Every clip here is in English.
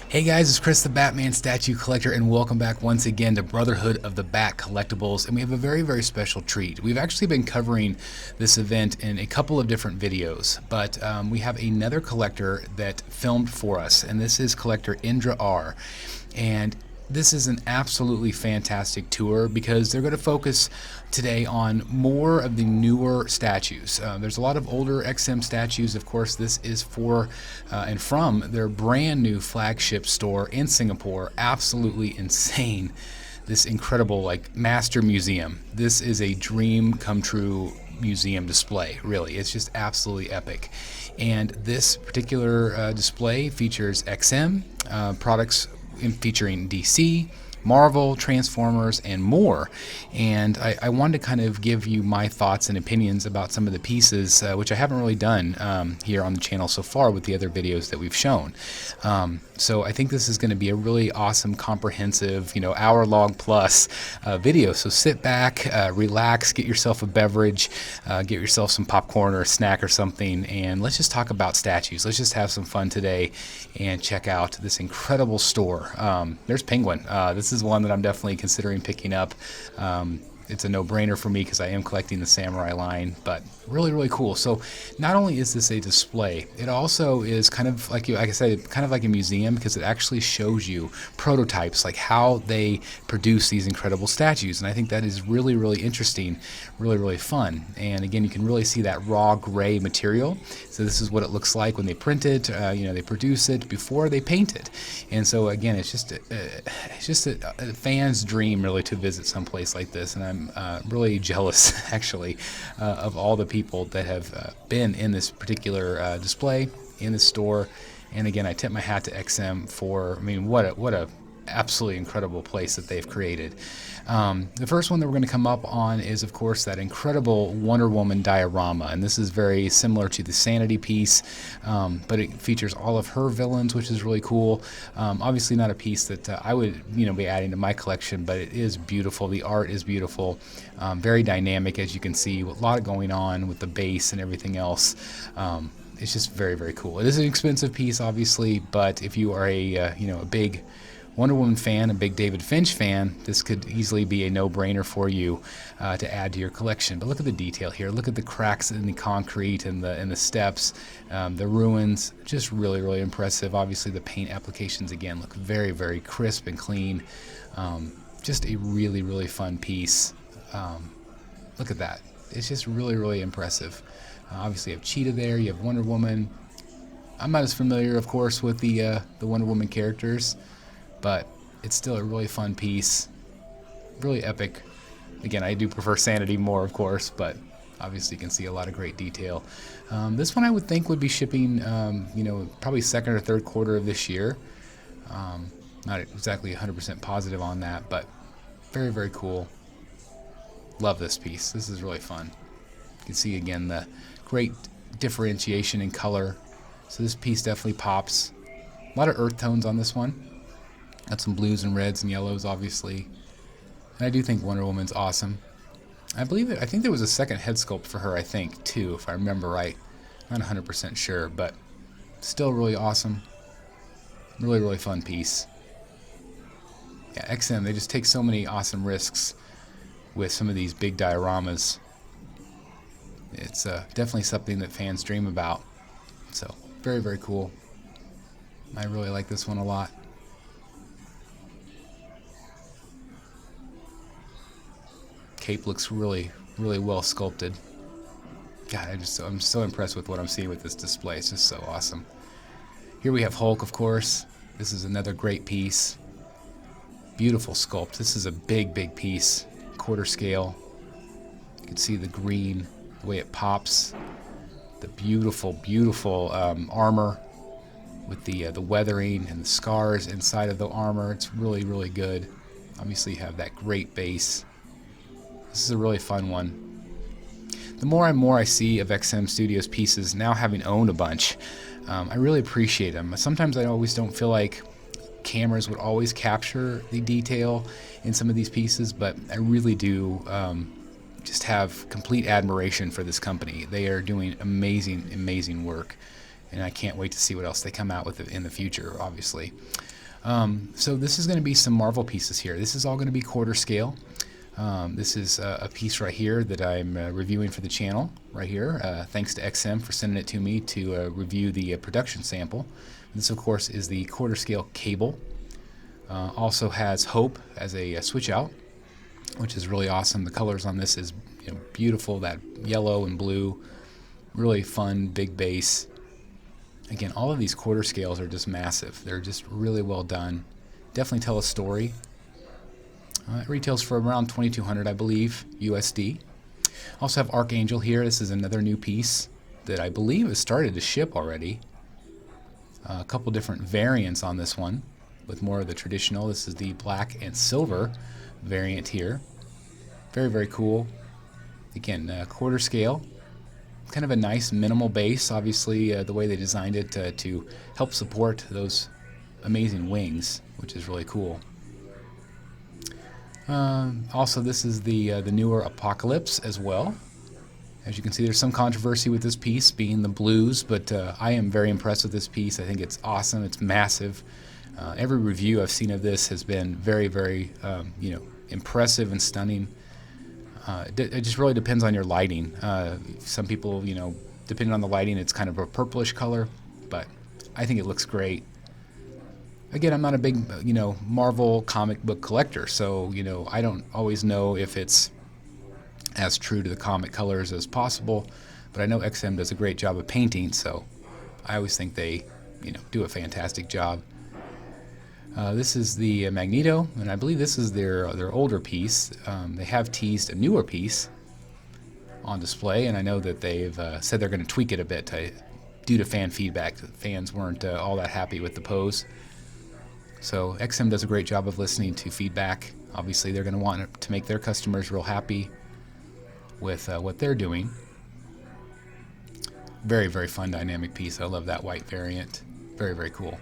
Hey guys, it's Chris the Batman Statue Collector, and welcome back once again to Brotherhood of the Bat Collectibles. And we have a very, very special treat. We've actually been covering this event in a couple of different videos, but we have another collector that filmed for us, and this is collector Indra R. And this is an absolutely fantastic tour because they're going to focus today on more of the newer statues. There's a lot of older XM statues. Of course, this is for and from their brand new flagship store in Singapore. Absolutely insane. This incredible master museum. This is a dream come true museum display, really. It's just absolutely epic. And this particular display features XM products featuring DC, Marvel, Transformers, and more. And I wanted to kind of give you my thoughts and opinions about some of the pieces, which I haven't really done here on the channel so far with the other videos that we've shown. So I think this is going to be a really awesome, comprehensive, hour-long plus video. So sit back, relax, get yourself a beverage, get yourself some popcorn or a snack or something, and let's just talk about statues. Let's just have some fun today and check out this incredible store. There's Penguin. This is one that I'm definitely considering picking up. It's a no-brainer for me because I am collecting the Samurai line, but really, really cool. So not only is this a display, it also is kind of like I said, kind of like a museum because it actually shows you prototypes, like how they produce these incredible statues. And I think that is really, really interesting, really, really fun. And again, you can really see that raw gray material. So this is what it looks like when they print it, they produce it before they paint it. And so again, it's just a fan's dream really to visit someplace like this. And I'm really jealous, actually, of all the people that have been in this particular display, in this store. And again, I tip my hat to XM for, what a absolutely incredible place that they've created. The first one that we're going to come up on is, of course, that incredible Wonder Woman diorama, and this is very similar to the Sanity piece, but it features all of her villains, which is really cool. Obviously not a piece that I would be adding to my collection, but it is beautiful. The art is beautiful, very dynamic, as you can see, with a lot going on with the base and everything else. It's just very, very cool. It is an expensive piece, obviously, but if you are a big Wonder Woman fan, a big David Finch fan, this could easily be a no-brainer for you to add to your collection. But look at the detail here. Look at the cracks in the concrete and the steps, the ruins. Just really, really impressive. Obviously, the paint applications again look very, very crisp and clean. Just a really, really fun piece. Look at that. It's just really, really impressive. Obviously, you have Cheetah there. You have Wonder Woman. I'm not as familiar, of course, with the Wonder Woman characters, but it's still a really fun piece, really epic. Again, I do prefer Sanity more, of course, but obviously you can see a lot of great detail. This one I would think would be shipping, probably second or third quarter of this year. Not exactly 100% positive on that, but very, very cool. Love this piece. This is really fun. You can see again the great differentiation in color. So this piece definitely pops. A lot of earth tones on this one. Got some blues and reds and yellows, obviously. And I do think Wonder Woman's awesome. I think there was a second head sculpt for her, too, if I remember right. I'm not 100% sure, but still really awesome. Really, really fun piece. Yeah, XM, they just take so many awesome risks with some of these big dioramas. It's definitely something that fans dream about. So, very, very cool. I really like this one a lot. Cape looks really, really well sculpted. God, I'm so impressed with what I'm seeing with this display. It's just so awesome. Here we have Hulk, of course. This is another great piece. Beautiful sculpt. This is a big, big piece. Quarter scale. You can see the green, the way it pops. The beautiful, beautiful armor with the weathering and the scars inside of the armor. It's really, really good. Obviously, you have that great base. This is a really fun one. The more and more I see of XM Studios pieces, now having owned a bunch, I really appreciate them. Sometimes I always don't feel like cameras would always capture the detail in some of these pieces, but I really do just have complete admiration for this company. They are doing amazing, amazing work, and I can't wait to see what else they come out with in the future, obviously. So this is going to be some Marvel pieces here. This is all going to be quarter scale. This is a piece right here that I'm reviewing for the channel right here. Thanks to XM for sending it to me to review the production sample. This, of course, is the quarter scale cable. Also has Hope as a switch out, which is really awesome. The colors on this is beautiful, that yellow and blue. Really fun, big base. Again, all of these quarter scales are just massive. They're just really well done. Definitely tell a story. It retails for around $2,200, I believe, USD. Also have Archangel here. This is another new piece that I believe has started to ship already. A couple different variants on this one, with more of the traditional. This is the black and silver variant here. Very, very cool. Again, quarter scale. Kind of a nice minimal base, obviously, the way they designed it to help support those amazing wings, which is really cool. Also, this is the newer Apocalypse as well. As you can see, there's some controversy with this piece being the blues, but I am very impressed with this piece. I think it's awesome. It's massive. Every review I've seen of this has been very, very, impressive and stunning. It just really depends on your lighting. Some people, depending on the lighting, it's kind of a purplish color, but I think it looks great. Again, I'm not a big, Marvel comic book collector, so, I don't always know if it's as true to the comic colors as possible, but I know XM does a great job of painting, so I always think they, do a fantastic job. This is the Magneto, and I believe this is their older piece. They have teased a newer piece on display, and I know that they've said they're going to tweak it a bit due to fan feedback. The fans weren't all that happy with the pose. So XM does a great job of listening to feedback. Obviously, they're going to want to make their customers real happy with what they're doing. Very, very fun dynamic piece. I love that white variant. Very, very cool.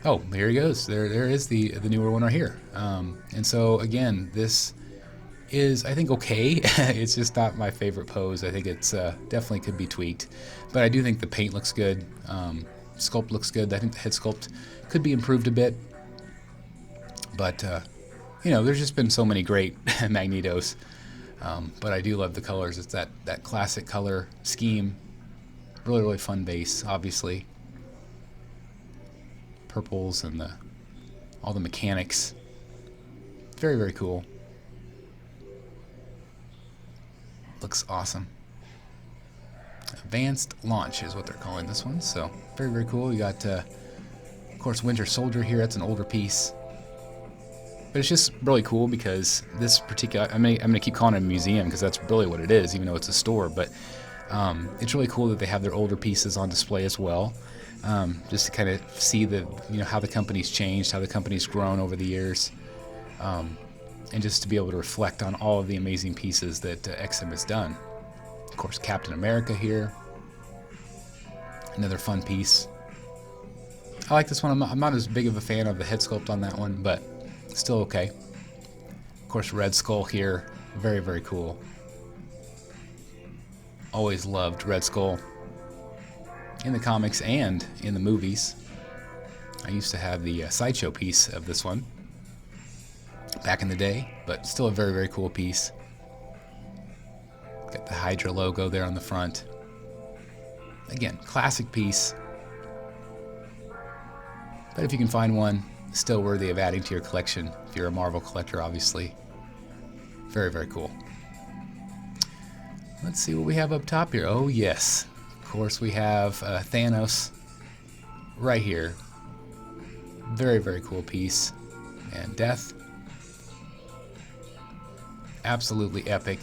Oh, here he goes. There is the newer one right here. And so again, this is, I think, okay. It's just not my favorite pose. I think it's definitely could be tweaked, but I do think the paint looks good. Sculpt looks good. I think the head sculpt could be improved a bit, but there's just been so many great Magnetos. But I do love the colors. It's that classic color scheme. Really, really fun base, obviously. Purples and all the mechanics. Very, very cool. Looks awesome. Advanced Launch is what they're calling this one. So very, very cool. You got, of course, Winter Soldier here. That's an older piece. But it's just really cool because this particular, I'm gonna keep calling it a museum because that's really what it is, even though it's a store. But it's really cool that they have their older pieces on display as well. Just to kind of see how the company's changed, how the company's grown over the years, and just to be able to reflect on all of the amazing pieces that XM has done. Of course, Captain America here, another fun piece. I like this one. I'm not as big of a fan of the head sculpt on that one, but still okay. Of course, Red Skull here, very, very cool. Always loved Red Skull. In the comics and in the movies. I used to have the sideshow piece of this one back in the day, but still a very, very cool piece. Got the Hydra logo there on the front. Again, classic piece. But if you can find one, still worthy of adding to your collection if you're a Marvel collector, obviously. Very, very cool. Let's see what we have up top here. Oh, yes. Of course, we have Thanos right here. Very, very cool piece. And Death. Absolutely epic.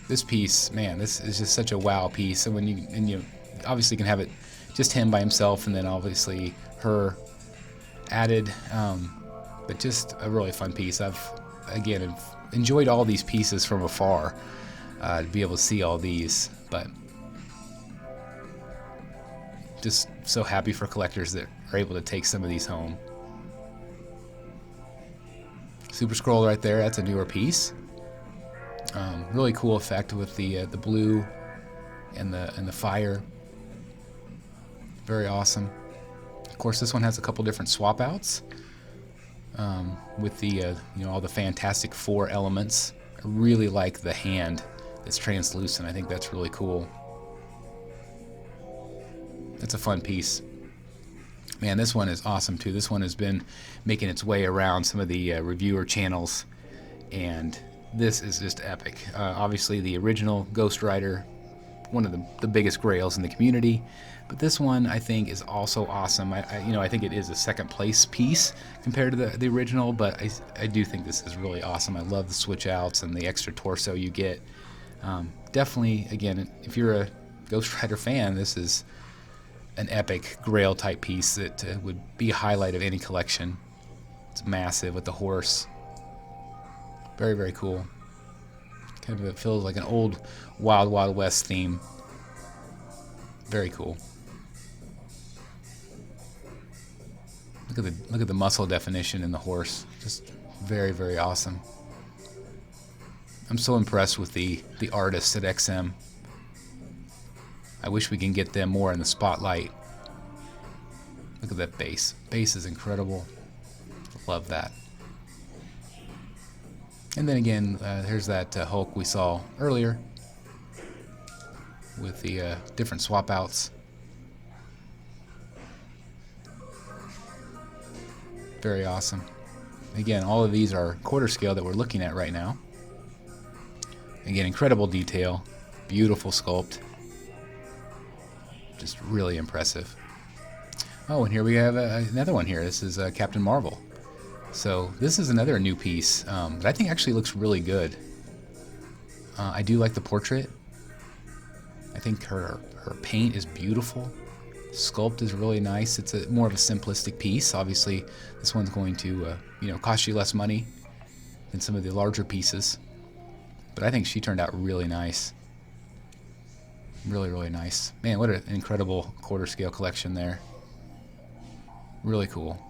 This piece, man, this is just such a wow piece. And you obviously can have it just him by himself, and then obviously her added. But just a really fun piece. I've enjoyed all these pieces from afar. To be able to see all these, but just so happy for collectors that are able to take some of these home. Super Skrull right there, that's a newer piece. Really cool effect with the blue and the fire. Very awesome. Of course, this one has a couple different swap outs with the you know, all the Fantastic Four elements. I really like the hand that's translucent. I think that's really cool. That's a fun piece. Man, this one is awesome too. This one has been making its way around some of the reviewer channels, and this is just epic. Obviously, the original Ghost Rider, one of the biggest grails in the community, but this one I think is also awesome. I think it is a second place piece compared to the original, but I do think this is really awesome. I love the switch outs and the extra torso you get. Definitely, again, if you're a Ghost Rider fan, this is an epic grail type piece that would be a highlight of any collection. It's massive with the horse. Very, very cool. Kind of, it feels like an old Wild Wild West theme. Very cool. Look at the muscle definition in the horse. Just very, very awesome. I'm so impressed with the artists at XM. I wish we can get them more in the spotlight. Look at that base. Base is incredible. Love that. And then again, here's that Hulk we saw earlier with the different swap outs. Very awesome. Again, all of these are quarter scale that we're looking at right now. Again, incredible detail, beautiful sculpt. Just really impressive. Oh, and here we have another one here. This is Captain Marvel. So this is another new piece that I think actually looks really good. I do like the portrait. I think her paint is beautiful. Sculpt is really nice. It's more of a simplistic piece. Obviously, this one's going to cost you less money than some of the larger pieces. But I think she turned out really nice. Really, really nice. Man, what an incredible quarter scale collection there. Really cool.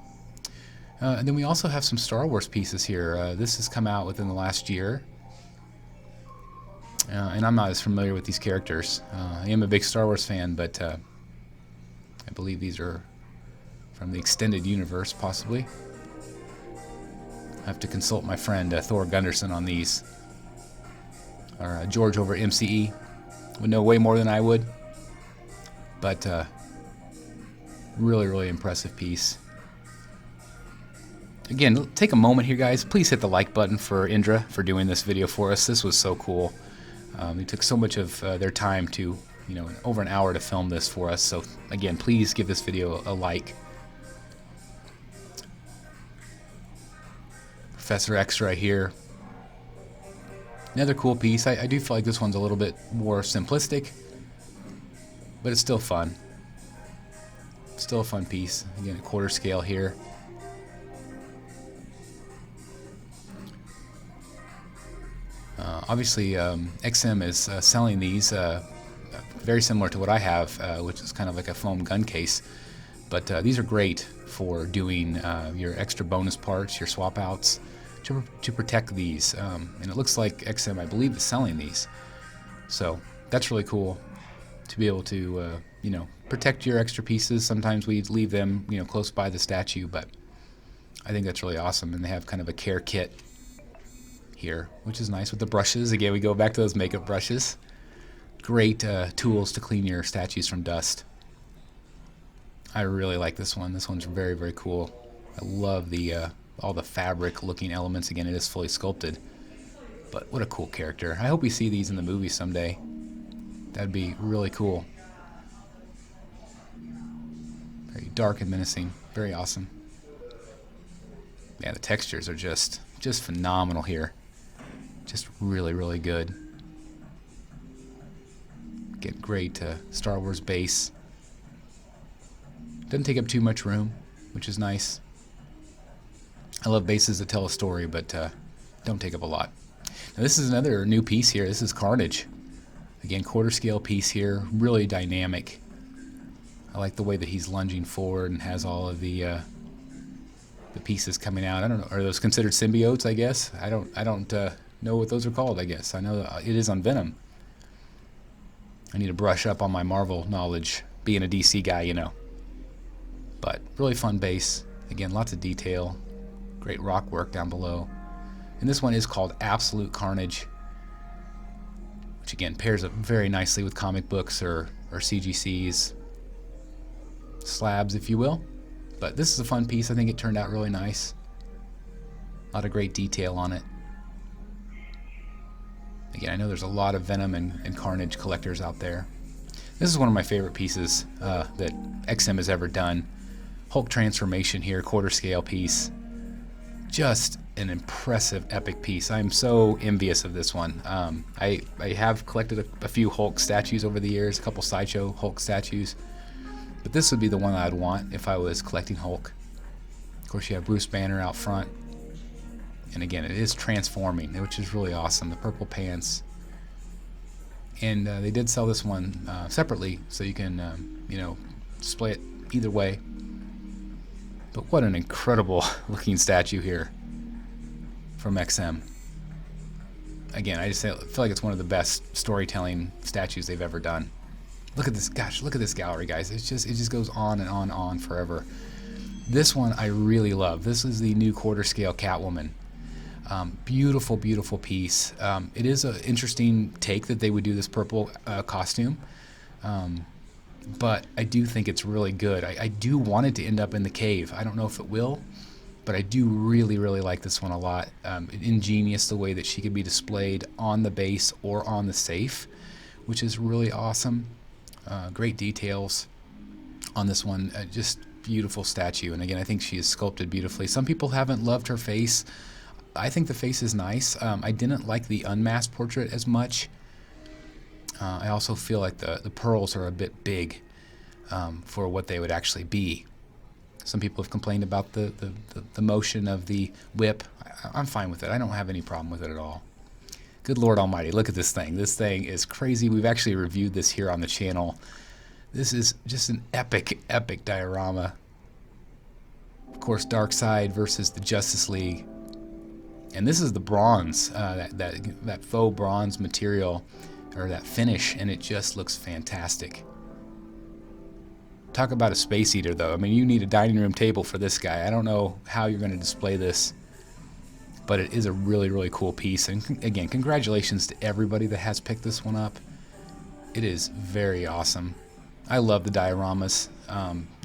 And then we also have some Star Wars pieces here. This has come out within the last year. And I'm not as familiar with these characters. I am a big Star Wars fan, but I believe these are from the extended universe, possibly. I have to consult my friend Thor Gunderson on these. Or George over at MCE would know way more than I would. But really, really impressive piece. Again, take a moment here, guys. Please hit the like button for Indra for doing this video for us. This was so cool. They took so much of their time to, over an hour to film this for us. So again, please give this video a like. Professor X right here. Another cool piece. I do feel like this one's a little bit more simplistic, but it's still fun. Still a fun piece. Again, a quarter scale here. Obviously, XM is selling these very similar to what I have, which is kind of like a foam gun case. But these are great for doing your extra bonus parts, your swap outs, to protect these. And it looks like XM, I believe, is selling these. So that's really cool to be able to, protect your extra pieces. Sometimes we leave them, close by the statue, but I think that's really awesome. And they have kind of a care kit here, which is nice with the brushes. Again, we go back to those makeup brushes. Great tools to clean your statues from dust. I really like this one. This one's very, very cool. I love the all the fabric looking elements. Again, it is fully sculpted, but what a cool character. I hope we see these in the movie someday. That'd be really cool. Very dark and menacing. Very awesome. Yeah, the textures are just phenomenal here. Just really, really good. Get great Star Wars base. Doesn't take up too much room, which is nice. I love bases that tell a story, but don't take up a lot. Now this is another new piece here. This is Carnage. Again, quarter scale piece here. Really dynamic. I like the way that he's lunging forward and has all of the pieces coming out. I don't know. Are those considered symbiotes? I guess. I don't know what those are called. I guess I know it is on Venom. I need to brush up on my Marvel knowledge. Being a DC guy, But really fun base. Again, lots of detail. Great rock work down below. And this one is called Absolute Carnage, which again pairs up very nicely with comic books or CGCs, slabs, if you will. But this is a fun piece. I think it turned out really nice. A lot of great detail on it. Again, I know there's a lot of Venom and Carnage collectors out there. This is one of my favorite pieces that XM has ever done. Hulk transformation here, quarter scale piece. Just an impressive, epic piece. I'm so envious of this one. I have collected a few Hulk statues over the years, a couple Sideshow Hulk statues. But this would be the one I'd want if I was collecting Hulk. Of course, you have Bruce Banner out front. And again, it is transforming, which is really awesome. The purple pants. And they did sell this one separately, so you can, you know, display it either way. But what an incredible looking statue here from XM. Again, I just feel like it's one of the best storytelling statues they've ever done. Look at this, gosh, look at this gallery, guys. It just goes on and on and on forever. This one I really love. This is the new quarter scale Catwoman. Beautiful, beautiful piece. It is an interesting take that they would do this purple costume. But I do think it's really good. I do want it to end up in the cave. I don't know if it will, but I do really, really like this one a lot. Ingenious the way that she could be displayed on the base or on the safe, which is really awesome. Great details on this one. Just beautiful statue. And again, I think she is sculpted beautifully. Some people haven't loved her face. I think the face is nice. I didn't like the unmasked portrait as much. I also feel like the pearls are a bit big for what they would actually be. Some people have complained about the motion of the whip. I'm fine with it. I don't have any problem with it at all. Good Lord Almighty, look at this thing. This thing is crazy. We've actually reviewed this here on the channel. This is just an epic, epic diorama. Of course, Darkseid versus the Justice League. And this is the bronze, that faux bronze material, or that finish, and it just looks fantastic. Talk about a space eater, though. I mean, you need a dining room table for this guy. I don't know how you're going to display this, but it is a really, really cool piece. And again, congratulations to everybody that has picked this one up. It is very awesome. I love the dioramas,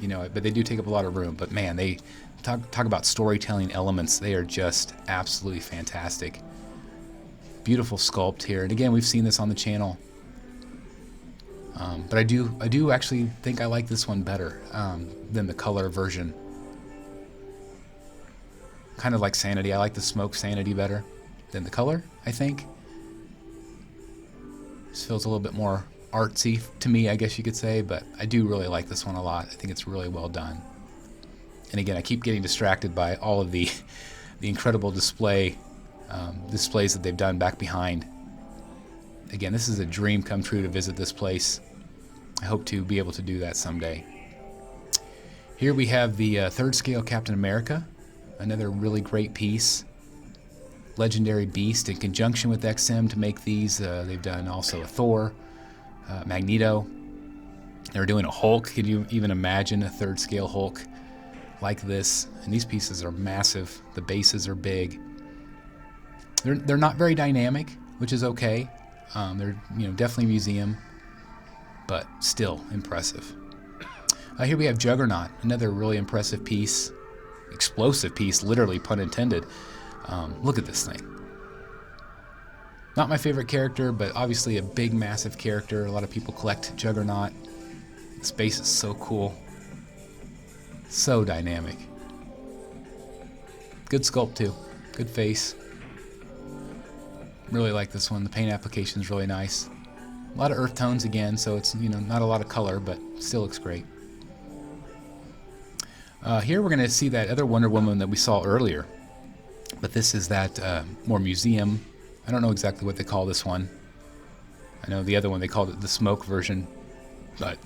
you know, but they do take up a lot of room. But man, they talk about storytelling elements. They are just absolutely fantastic. Beautiful sculpt here, and again, we've seen this on the channel. But I do actually think I like this one better than the color version. Kind of like Sanity. I like the smoke Sanity better than the color, I think. This feels a little bit more artsy to me, I guess you could say, but I do really like this one a lot. I think it's really well done. And again, I keep getting distracted by all of the incredible displays that they've done back behind. Again, this is a dream come true to visit this place. I hope to be able to do that someday. Here we have the third scale Captain America, another really great piece. Legendary Beast in conjunction with XM to make these. They've done also a Thor, Magneto. They're doing a Hulk. Can you even imagine a third scale Hulk like this? And these pieces are massive. The bases are big. They're not very dynamic, which is okay. They're definitely museum, but still impressive. Here we have Juggernaut, another really impressive piece, explosive piece, literally pun intended. Look at this thing. Not my favorite character, but obviously a big, massive character. A lot of people collect Juggernaut. This base is so cool, so dynamic. Good sculpt too, good face. Really like this one. The paint application is really nice. A lot of earth tones again, so it's not a lot of color, but still looks great. Here we're going to see that other Wonder Woman that we saw earlier, but this is that more museum. I don't know exactly what they call this one. I know the other one they called it the smoke version, but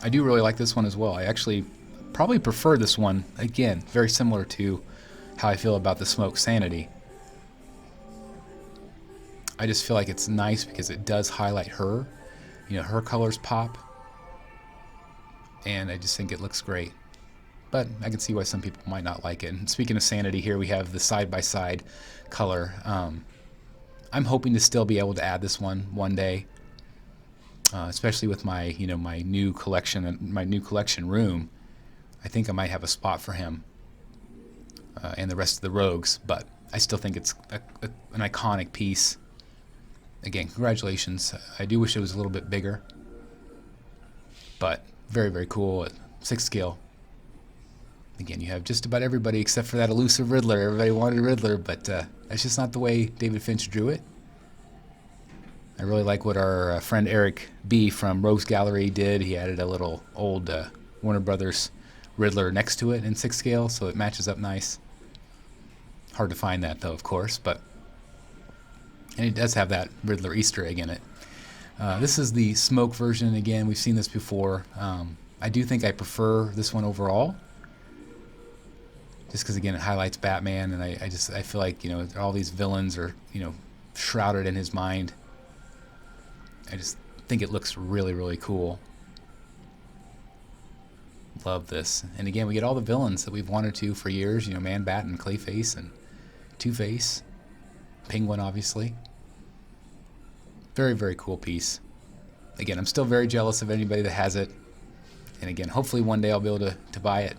I do really like this one as well. I actually probably prefer this one. Again, very similar to how I feel about the smoke Sanity. I just feel like it's nice because it does highlight her. Her colors pop. And I just think it looks great. but I can see why some people might not like it. And speaking of Sanity, here we have the side-by-side color. I'm hoping to still be able to add this one day, especially with my my new collection room. I think I might have a spot for him and the rest of the rogues, but I still think it's an iconic piece. Again, congratulations. I do wish it was a little bit bigger, but very, very cool at 6 scale. Again, you have just about everybody except for that elusive Riddler. Everybody wanted Riddler, but that's just not the way David Finch drew it. I really like what our friend Eric B. from Rogues Gallery did. He added a little old Warner Brothers Riddler next to it in 6 scale, so it matches up nice. Hard to find that, though, of course, but... And it does have that Riddler Easter egg in it. This is the smoke version. Again, we've seen this before. I do think I prefer this one overall, just because, again, it highlights Batman, and I feel like, all these villains are, shrouded in his mind. I just think it looks really, really cool. Love this. And again, we get all the villains that we've wanted to for years, Man-Bat and Clayface and Two-Face, Penguin, obviously. Very, very cool piece. Again, I'm still very jealous of anybody that has it. And again, hopefully one day I'll be able to buy it.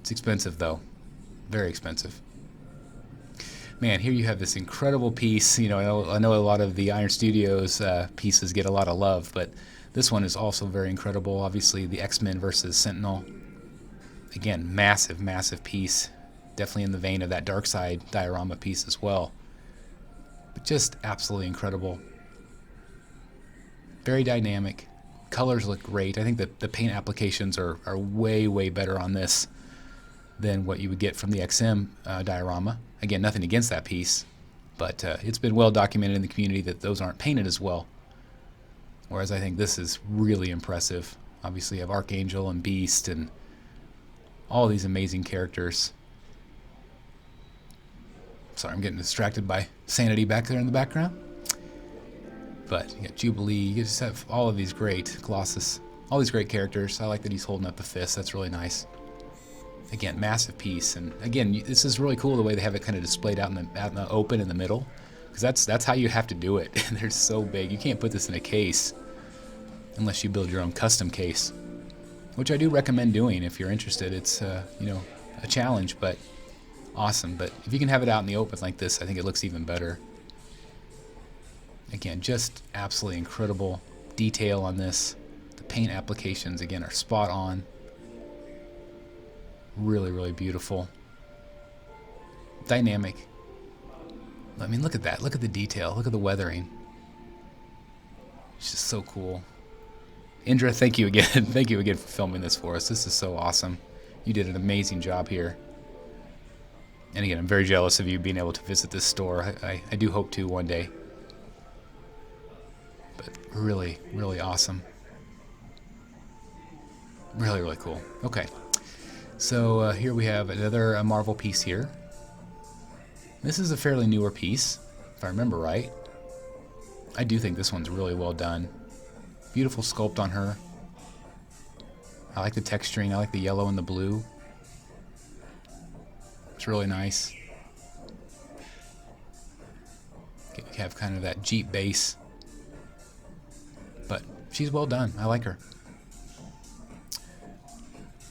It's expensive, though. Very expensive. Man, here you have this incredible piece. I know a lot of the Iron Studios pieces get a lot of love, but this one is also very incredible. Obviously, the X-Men versus Sentinel. Again, massive, massive piece. Definitely in the vein of that Darkseid diorama piece as well. But just absolutely incredible. Very dynamic. Colors look great. I think that the paint applications are way, way better on this than what you would get from the XM diorama. Again, nothing against that piece, but it's been well documented in the community that those aren't painted as well. Whereas I think this is really impressive. Obviously, you have Archangel and Beast and all these amazing characters. Sorry, I'm getting distracted by Sanity back there in the background. But you got Jubilee, you just have all of these great Colossus, all these great characters. I like that he's holding up the fist. That's really nice. Again, massive piece. And again, this is really cool the way they have it kind of displayed out in the open in the middle. Because that's how you have to do it. They're so big. You can't put this in a case unless you build your own custom case, which I do recommend doing if you're interested. It's a challenge, but awesome. But if you can have it out in the open like this, I think it looks even better. Again, just absolutely incredible detail on this. The paint applications, again, are spot on. Really, really beautiful. Dynamic. I mean, look at that. Look at the detail. Look at the weathering. It's just so cool. Indra, thank you again. Thank you again for filming this for us. This is so awesome. You did an amazing job here. And again, I'm very jealous of you being able to visit this store. I do hope to one day. But really, really awesome. Really, really cool. Okay. So here we have another Marvel piece here. This is a fairly newer piece, if I remember right. I do think this one's really well done. Beautiful sculpt on her. I like the texturing. I like the yellow and the blue. It's really nice. You have kind of that Jeep base. But she's well done. I like her.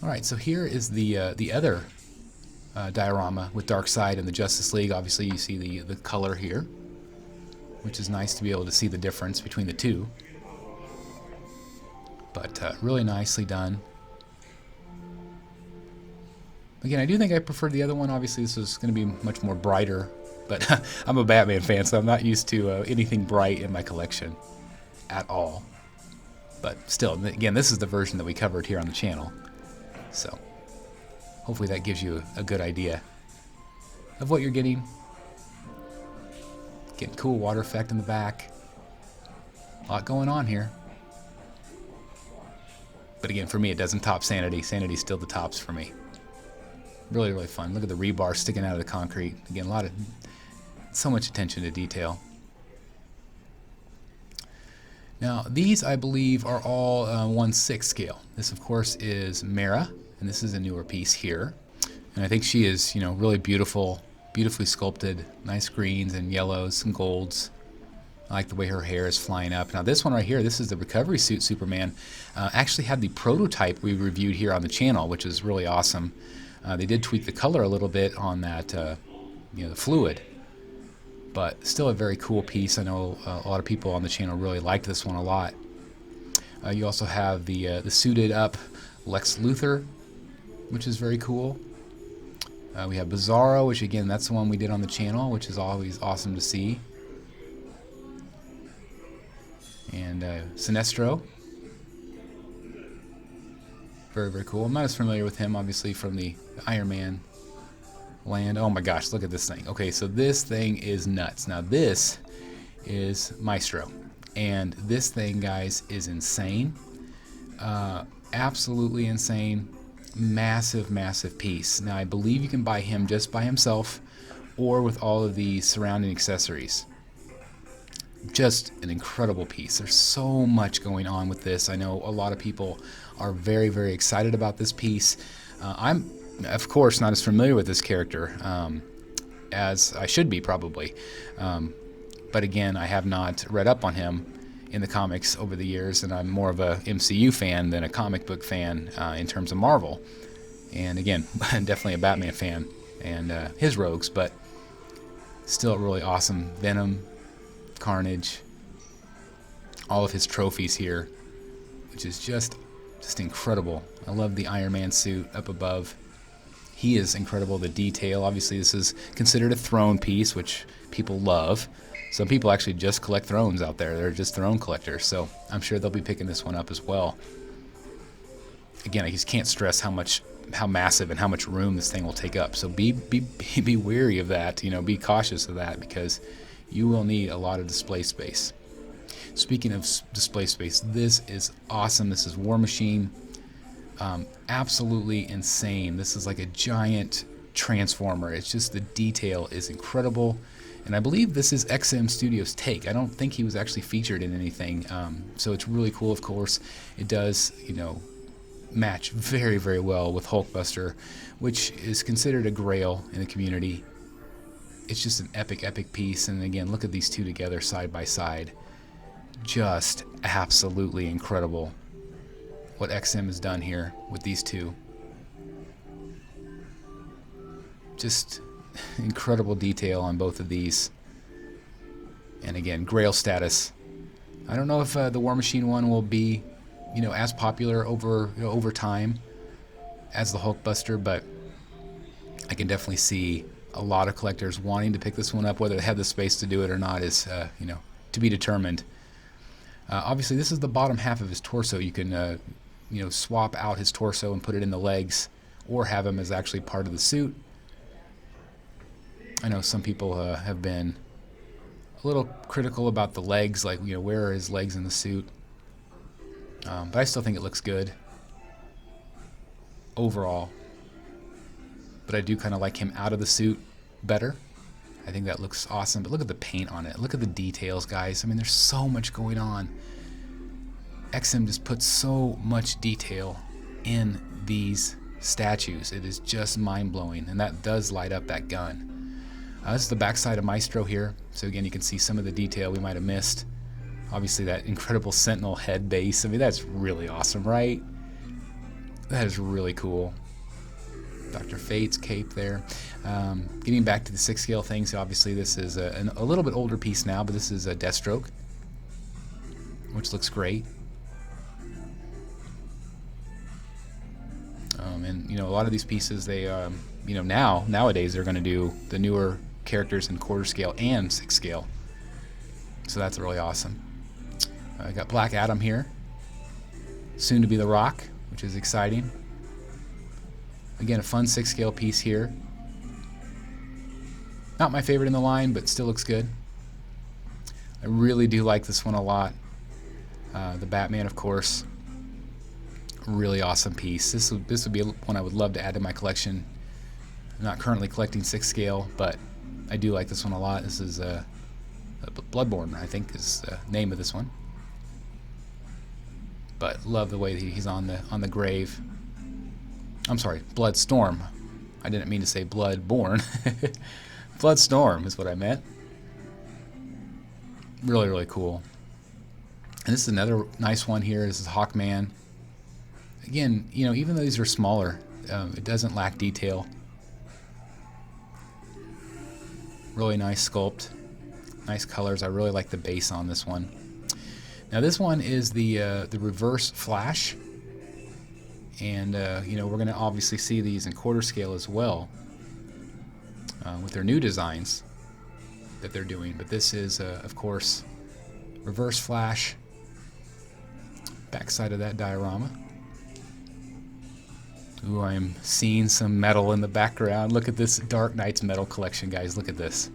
Alright, so here is the other diorama with Darkseid and the Justice League. Obviously you see the color here, which is nice to be able to see the difference between the two. But really nicely done. Again, I do think I prefer the other one. Obviously this is going to be much more brighter, but I'm a Batman fan, so I'm not used to anything bright in my collection at all. But still, again, this is the version that we covered here on the channel. So hopefully that gives you a good idea of what you're getting. Getting cool water effect in the back. A lot going on here. But again, for me, it doesn't top Sanity. Sanity's still the tops for me. Really, really fun. Look at the rebar sticking out of the concrete. Again, so much attention to detail. Now, these, I believe, are all 1/6 scale. This, of course, is Mara, and this is a newer piece here. And I think she is, really beautiful, beautifully sculpted, nice greens and yellows and golds. I like the way her hair is flying up. Now this one right here, this is the recovery suit Superman. Actually had the prototype we reviewed here on the channel, which is really awesome. They did tweak the color a little bit on that, the fluid. But still a very cool piece. I know a lot of people on the channel really liked this one a lot. You also have the suited up Lex Luthor, which is very cool. We have Bizarro, which again, that's the one we did on the channel, which is always awesome to see. And Sinestro. Very, very cool. I'm not as familiar with him, obviously, from the Iron Man land. Oh my gosh, look at this thing. Okay, so this thing is nuts. Now this is Maestro. And this thing, guys, is insane. Absolutely insane. Massive, massive piece. Now I believe you can buy him just by himself or with all of the surrounding accessories. Just an incredible piece. There's so much going on with this. I know a lot of people are very, very excited about this piece. I'm, of course, not as familiar with this character as I should be probably. But again, I have not read up on him in the comics over the years, and I'm more of a MCU fan than a comic book fan in terms of Marvel. And again, definitely a Batman fan and his rogues, but still really awesome. Venom, Carnage, all of his trophies here, which is just incredible. I love the Iron Man suit up above. He is incredible. The detail, obviously this is considered a throne piece, which people love. Some people actually just collect thrones out there. They're just throne collectors, so I'm sure they'll be picking this one up as well. Again, I just can't stress how massive and how much room this thing will take up. So be wary of that. Be cautious of that because you will need a lot of display space. Speaking of display space, this is awesome. This is War Machine. Absolutely insane. This is like a giant transformer. It's just the detail is incredible. And I believe this is XM Studios' take. I don't think he was actually featured in anything. So it's really cool, of course. It does, match very, very well with Hulkbuster, which is considered a grail in the community. It's just an epic, epic piece. And again, look at these two together side by side. Just absolutely incredible what XM has done here with these two. Just incredible detail on both of these. And again, grail status. I don't know if the War Machine one will be, as popular over time as the Hulkbuster, but I can definitely see a lot of collectors wanting to pick this one up. Whether they have the space to do it or not is, to be determined. Obviously, this is the bottom half of his torso. You can, swap out his torso and put it in the legs, or have him as actually part of the suit. I know some people have been a little critical about the legs, like, where are his legs in the suit? But I still think it looks good overall. But I do kind of like him out of the suit better. I think that looks awesome. But look at the paint on it. Look at the details, guys. I mean, there's so much going on. XM just puts so much detail in these statues. It is just mind-blowing. And that does light up that gun. This is the backside of Maestro here. So again, you can see some of the detail we might have missed. Obviously that incredible Sentinel head base. I mean, that's really awesome, right? That is really cool. Dr. Fate's cape there. Getting back to the 6 scale things, obviously this is a little bit older piece now, but this is a Deathstroke, which looks great. And a lot of these pieces, they nowadays they're going to do the newer characters in quarter scale and 6 scale, so that's really awesome. I got Black Adam here, soon to be The Rock, which is exciting. Again, a fun 6 scale piece here. Not my favorite in the line, but still looks good. I really do like this one a lot. The Batman, of course. Really awesome piece. This would be one I would love to add to my collection. I'm not currently collecting 6 scale, but I do like this one a lot. This is Bloodborne, I think, is the name of this one. But love the way that he's on the grave. I'm sorry, Bloodstorm. I didn't mean to say Bloodborne. Bloodstorm is what I meant. Really, really cool. And this is another nice one here. This is Hawkman. Again, you know, even though these are smaller, it doesn't lack detail. Really nice sculpt. Nice colors. I really like the base on this one. Now this one is the reverse Flash. And, you know, we're going to obviously see these in quarter scale as well with their new designs that they're doing. But this is, of course, reverse Flash. Backside of that diorama. Ooh, I am seeing some metal in the background. Look at this Dark Knight's metal collection, guys. Look at this.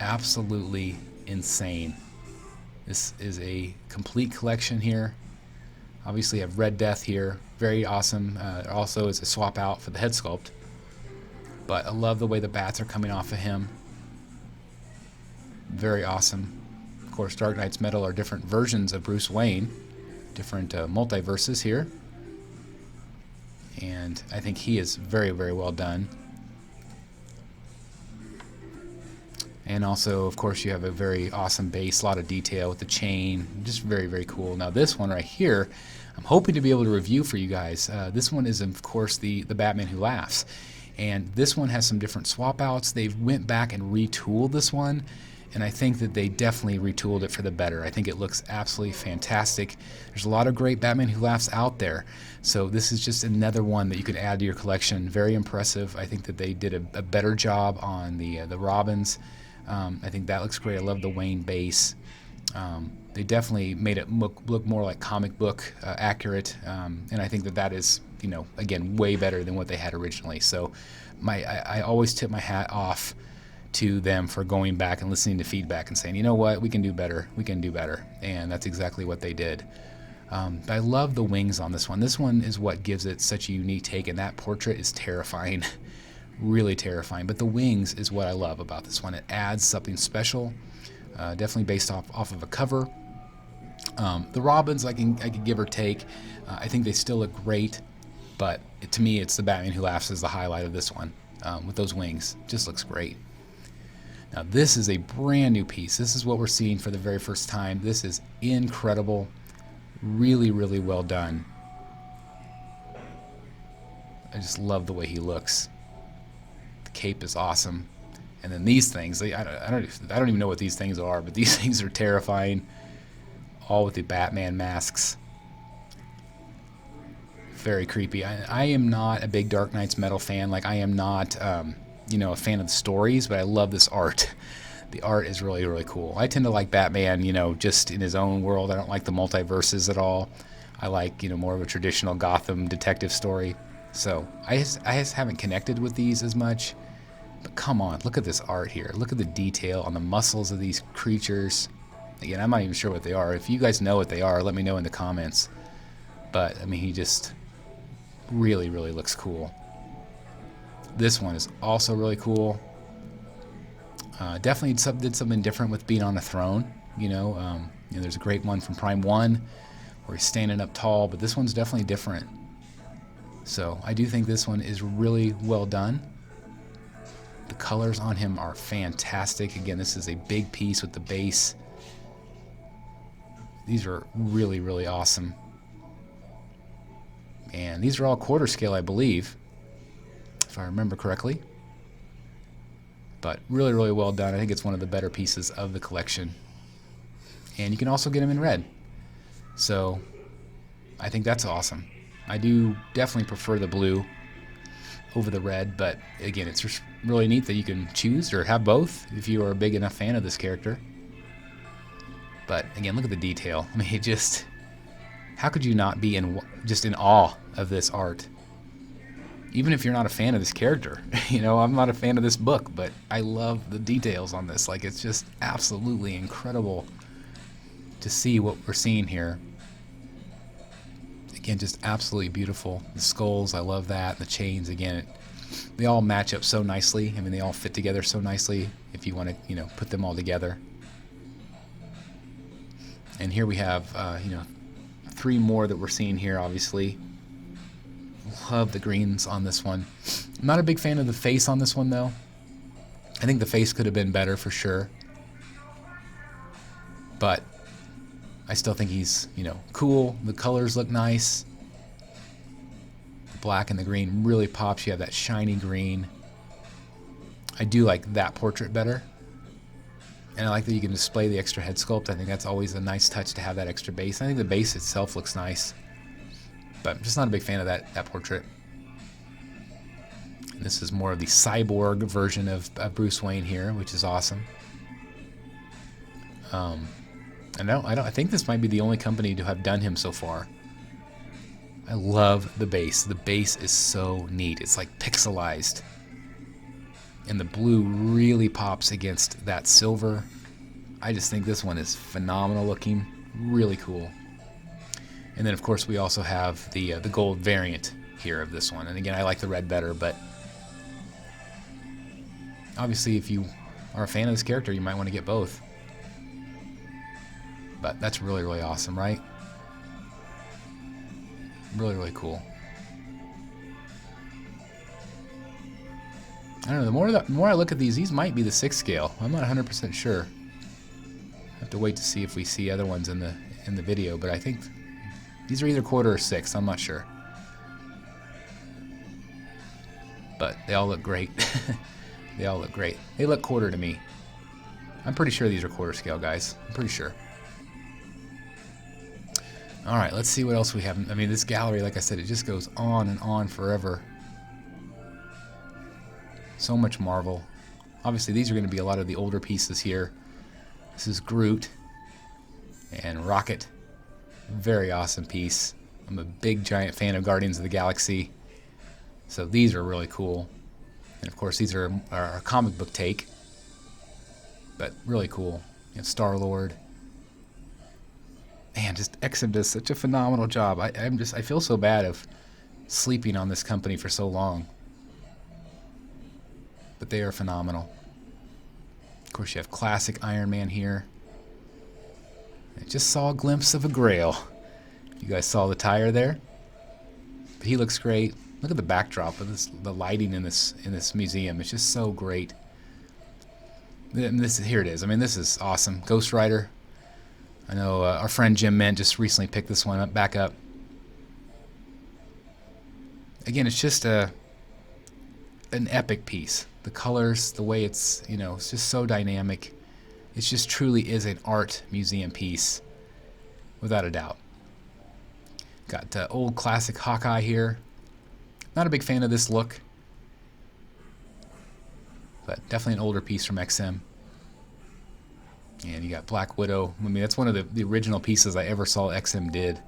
Absolutely insane. This is a complete collection here. Obviously, I have Red Death here. Very awesome. Also is a swap out for the head sculpt. But I love the way the bats are coming off of him. Very awesome. Of course, Dark Knight's metal are different versions of Bruce Wayne. Different multiverses here. And I think he is very, very well done. And also, of course, you have a very awesome base, a lot of detail with the chain. Just very, very cool. Now this one right here, I'm hoping to be able to review for you guys. This one is, of course, the Batman Who Laughs. And this one has some different swap outs. They went back and retooled this one. And I think that they definitely retooled it for the better. I think it looks absolutely fantastic. There's a lot of great Batman Who Laughs out there. So this is just another one that you could add to your collection. Very impressive. I think that they did a better job on the Robins. I think that looks great. I love the Wayne base. They definitely made it look more like comic book accurate. And I think that is, you know, again, way better than what they had originally. So I always tip my hat off to them for going back and listening to feedback and saying, you know what, we can do better. We can do better. And that's exactly what they did. But I love the wings on this one. This one is what gives it such a unique take, and that portrait is terrifying. Really terrifying. But the wings is what I love about this one. It adds something special, definitely based off of a cover. The Robins I can give or take. I think they still look great, but to me it's the Batman Who Laughs is the highlight of this one. With those wings, just looks great. Now this is a brand new piece. This is what we're seeing for the very first time. This is incredible. Really, really well done. I just love the way he looks. The cape is awesome. And then these things, I don't even know what these things are, but these things are terrifying. All with the Batman masks. Very creepy. I am not a big Dark Knight's metal fan. Like, I am not you know, a fan of the stories, but I love this art. The art is really, really cool. I tend to like Batman, you know, just in his own world. I don't like the multiverses at all. I like, you know, more of a traditional Gotham detective story. So I just haven't connected with these as much. But come on, look at this art here. Look at the detail on the muscles of these creatures. Again, I'm not even sure what they are. If you guys know what they are, let me know in the comments. But, I mean, he just really, really looks cool. This one is also really cool. Definitely did something different with being on a throne. You know, there's a great one from Prime 1 where he's standing up tall, but this one's definitely different. So I do think this one is really well done. The colors on him are fantastic. Again, this is a big piece with the base. These are really, really awesome. And these are all quarter scale, I believe, if I remember correctly. But really, really well done. I think it's one of the better pieces of the collection. And you can also get them in red. So I think that's awesome. I do definitely prefer the blue over the red, but again, it's just really neat that you can choose or have both if you are a big enough fan of this character. But again, look at the detail. I mean, it just, how could you not be just in awe of this art? Even if you're not a fan of this character. You know, I'm not a fan of this book, but I love the details on this. Like, it's just absolutely incredible to see what we're seeing here. Again, just absolutely beautiful. The skulls, I love that. The chains, again, they all match up so nicely. I mean, they all fit together so nicely if you want to, you know, put them all together. And here we have, you know, 3 more that we're seeing here, obviously. love the greens on this one. I'm not a big fan of the face on this one, though. I think the face could have been better for sure. But I still think he's, you know, cool. The colors look nice. The black and the green really pops. You have that shiny green. I do like that portrait better. And I like that you can display the extra head sculpt. I think that's always a nice touch to have that extra base. I think the base itself looks nice. But I'm just not a big fan of that portrait. And this is more of the cyborg version of Bruce Wayne here, which is awesome. I think this might be the only company to have done him so far. I love the base. The base is so neat. It's like pixelized. And the blue really pops against that silver. I just think this one is phenomenal looking. Really cool. And then, of course, we also have the gold variant here of this one. And again, I like the red better, but obviously if you are a fan of this character, you might want to get both. But that's really, really awesome, right? Really, really cool. I don't know, the more I look at these might be the 6 scale. I'm not 100% sure. I have to wait to see if we see other ones in the video, but I think these are either quarter or 6. I'm not sure. But they all look great. They all look great. They look quarter to me. I'm pretty sure these are quarter scale, guys. I'm pretty sure. All right, let's see what else we have. I mean, this gallery, like I said, it just goes on and on forever. So much Marvel. Obviously, these are going to be a lot of the older pieces here. This is Groot and Rocket. Very awesome piece. I'm a big, giant fan of Guardians of the Galaxy. So these are really cool. And of course, these are our comic book take. But really cool. You have Star-Lord. Man, just XM does such a phenomenal job. I feel so bad of sleeping on this company for so long. But they are phenomenal. Of course, you have classic Iron Man here. I just saw a glimpse of a Grail. You guys saw the tire there? But he looks great. Look at the backdrop of this, the lighting in this museum. It's just so great. And here it is. I mean, this is awesome. Ghost Rider. I know our friend Jim Mint just recently picked this one back up. Again, it's just an epic piece. The colors, the way it's, you know, it's just so dynamic. It just truly is an art museum piece, without a doubt. Got old classic Hawkeye here. Not a big fan of this look, but definitely an older piece from XM. And you got Black Widow. I mean, that's one of the original pieces I ever saw XM did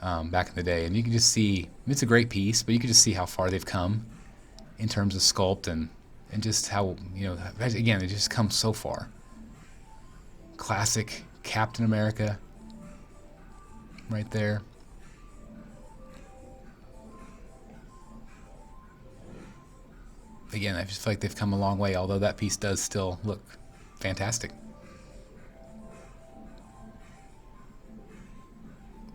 back in the day. And you can just see, it's a great piece, but you can just see how far they've come in terms of sculpt and just how, you know, again, it just comes so far. Classic Captain America right there. Again, I just feel like they've come a long way, although that piece does still look fantastic.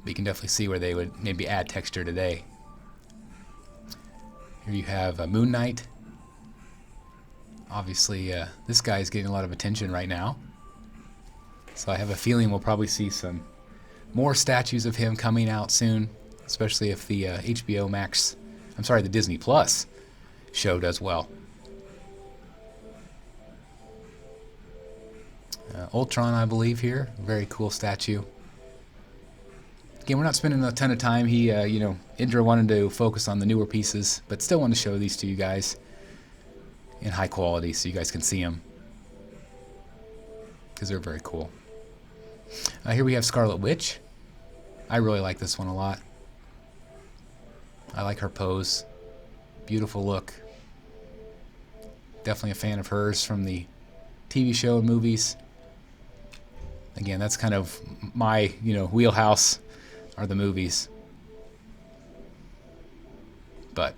But you can definitely see where they would maybe add texture today. Here you have Moon Knight. Obviously, this guy is getting a lot of attention right now. So I have a feeling we'll probably see some more statues of him coming out soon, especially if the HBO Max, I'm sorry, the Disney Plus show does well. Ultron, I believe, here. Very cool statue. Again, we're not spending a ton of time. He, you know, Indra wanted to focus on the newer pieces, but still want to show these to you guys in high quality so you guys can see them, because they're very cool. Here we have Scarlet Witch. I really like this one a lot. I like her pose. Beautiful look. Definitely a fan of hers from the TV show and movies. Again, that's kind of my, you know, wheelhouse are the movies. But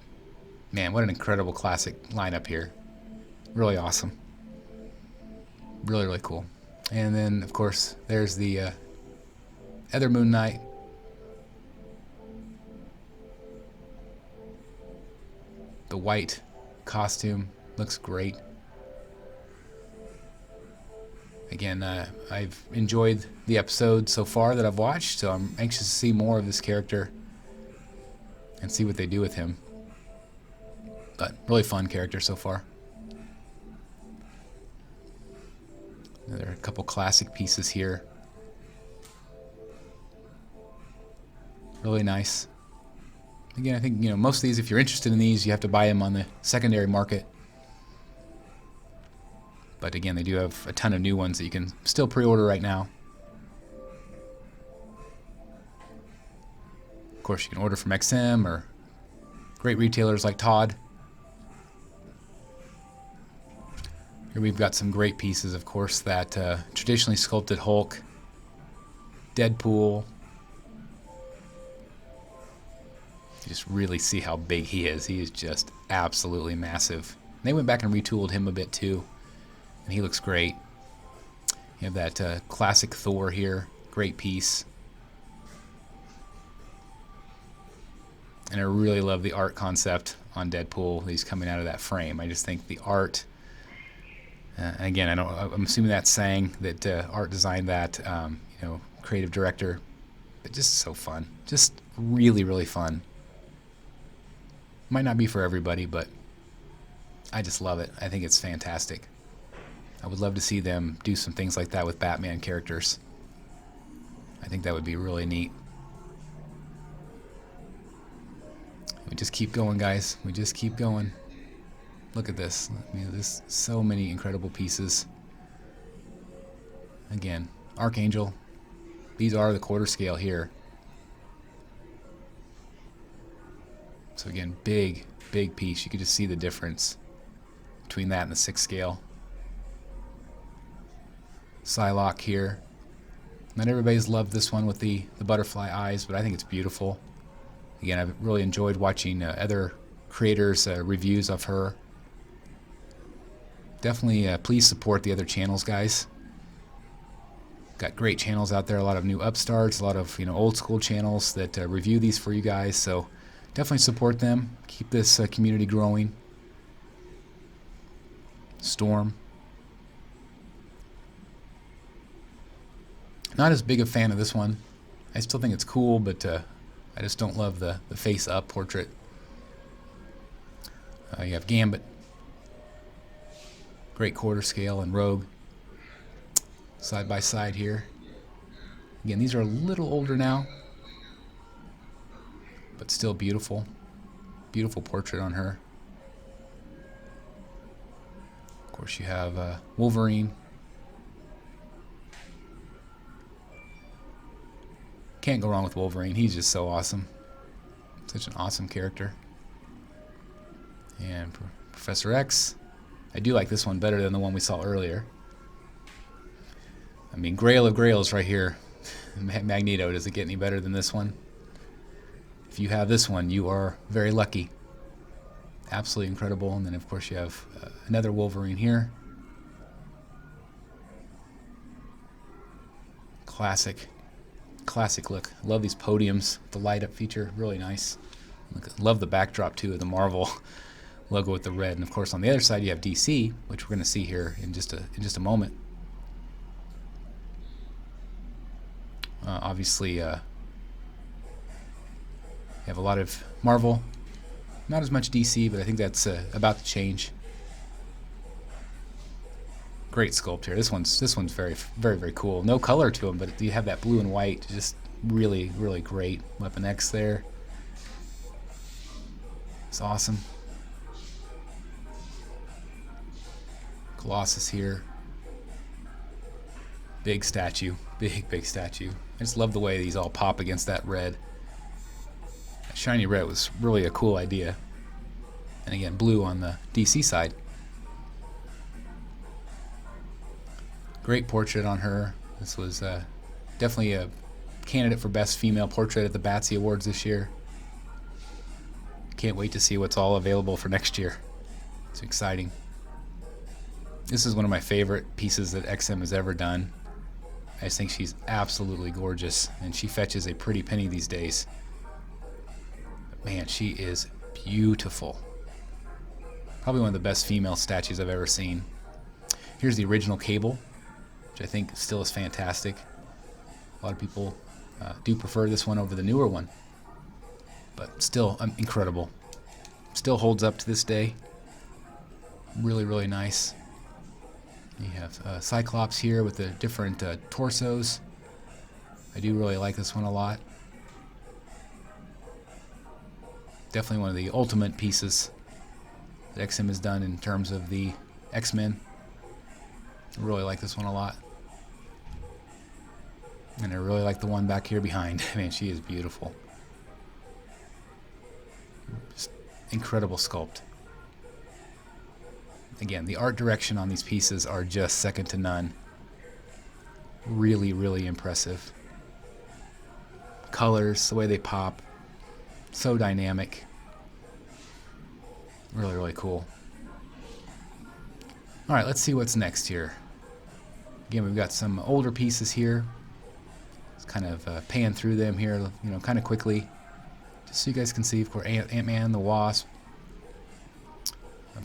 man, what an incredible classic lineup here. Really awesome. Really, really cool. And then, of course, there's the other Moon Knight. the white costume looks great. Again, I've enjoyed the episode so far that I've watched, so I'm anxious to see more of this character and see what they do with him. But really fun character so far. There are a couple classic pieces here. Really nice. Again, I think, most of these, if you're interested in these, you have to buy them on the secondary market. But again, they do have a ton of new ones that you can still pre-order right now. Of course, you can order from XM or great retailers like Todd. Here we've got some great pieces, of course, that traditionally sculpted Hulk, Deadpool. You just really see how big he is. He is just absolutely massive. And they went back and retooled him a bit too, and he looks great. You have that classic Thor here, great piece. And I really love the art concept on Deadpool. He's coming out of that frame. I just think the art. And again, I'm assuming that's saying that Art designed that, creative director. But just so fun. Just really, really fun. Might not be for everybody, but I just love it. I think it's fantastic. I would love to see them do some things like that with Batman characters. I think that would be really neat. We just keep going, guys. We just keep going. Look at this. I mean, there's so many incredible pieces. Again, Archangel. These are the quarter scale here. So again, big, big piece. You could just see the difference between that and the 6 scale. Psylocke here. Not everybody's loved this one with the butterfly eyes, but I think it's beautiful. Again, I've really enjoyed watching other creators' reviews of her. Definitely please support the other channels, guys. Got great channels out there, a lot of new upstarts, a lot of old school channels that review these for you guys. So definitely support them. Keep this community growing. Storm. Not as big a fan of this one. I still think it's cool, but I just don't love the face-up portrait. You have Gambit. Great quarter scale and Rogue. Side by side here. Again, these are a little older now, but still beautiful. Beautiful portrait on her. Of course, you have Wolverine. Can't go wrong with Wolverine. He's just so awesome. Such an awesome character. And Professor X. I do like this one better than the one we saw earlier. I mean, Grail of Grails right here. Magneto. Does it get any better than this one? If you have this one, you are very lucky. Absolutely incredible. And then, of course, you have another Wolverine here. Classic look. Love these podiums. The light up feature, really nice. Love the backdrop too of the Marvel logo with the red. And of course, on the other side, you have DC, which we're going to see here in just a moment. Obviously, you have a lot of Marvel. Not as much DC, but I think that's about to change. Great sculpt here. This one's very, very, very cool. No color to them, but you have that blue and white. Just really, really great. Weapon X there. It's awesome. Colossus here. Big statue. Big statue. I just love the way these all pop against that red. That shiny red was really a cool idea. And again, blue on the DC side. Great portrait on her. This was definitely a candidate for Best Female Portrait at the BATSI Awards this year. Can't wait to see what's all available for next year. It's exciting. This is one of my favorite pieces that XM has ever done. I just think she's absolutely gorgeous, and she fetches a pretty penny these days. But man, she is beautiful. Probably one of the best female statues I've ever seen. Here's the original Cable, which I think still is fantastic. A lot of people do prefer this one over the newer one, but still incredible. Still holds up to this day. Really, really nice. You have Cyclops here with the different torsos. I do really like this one a lot. Definitely one of the ultimate pieces that XM has done in terms of the X-Men. I really like this one a lot. And I really like the one back here behind. Man, she is beautiful. Just incredible sculpt. Again, the art direction on these pieces are just second to none. Really, really impressive. Colors, the way they pop, so dynamic. Really, really cool. Alright, let's see what's next here. Again, we've got some older pieces here. Let's kind of pan through them here, kind of quickly. Just so you guys can see, of course, Ant-Man, the Wasp,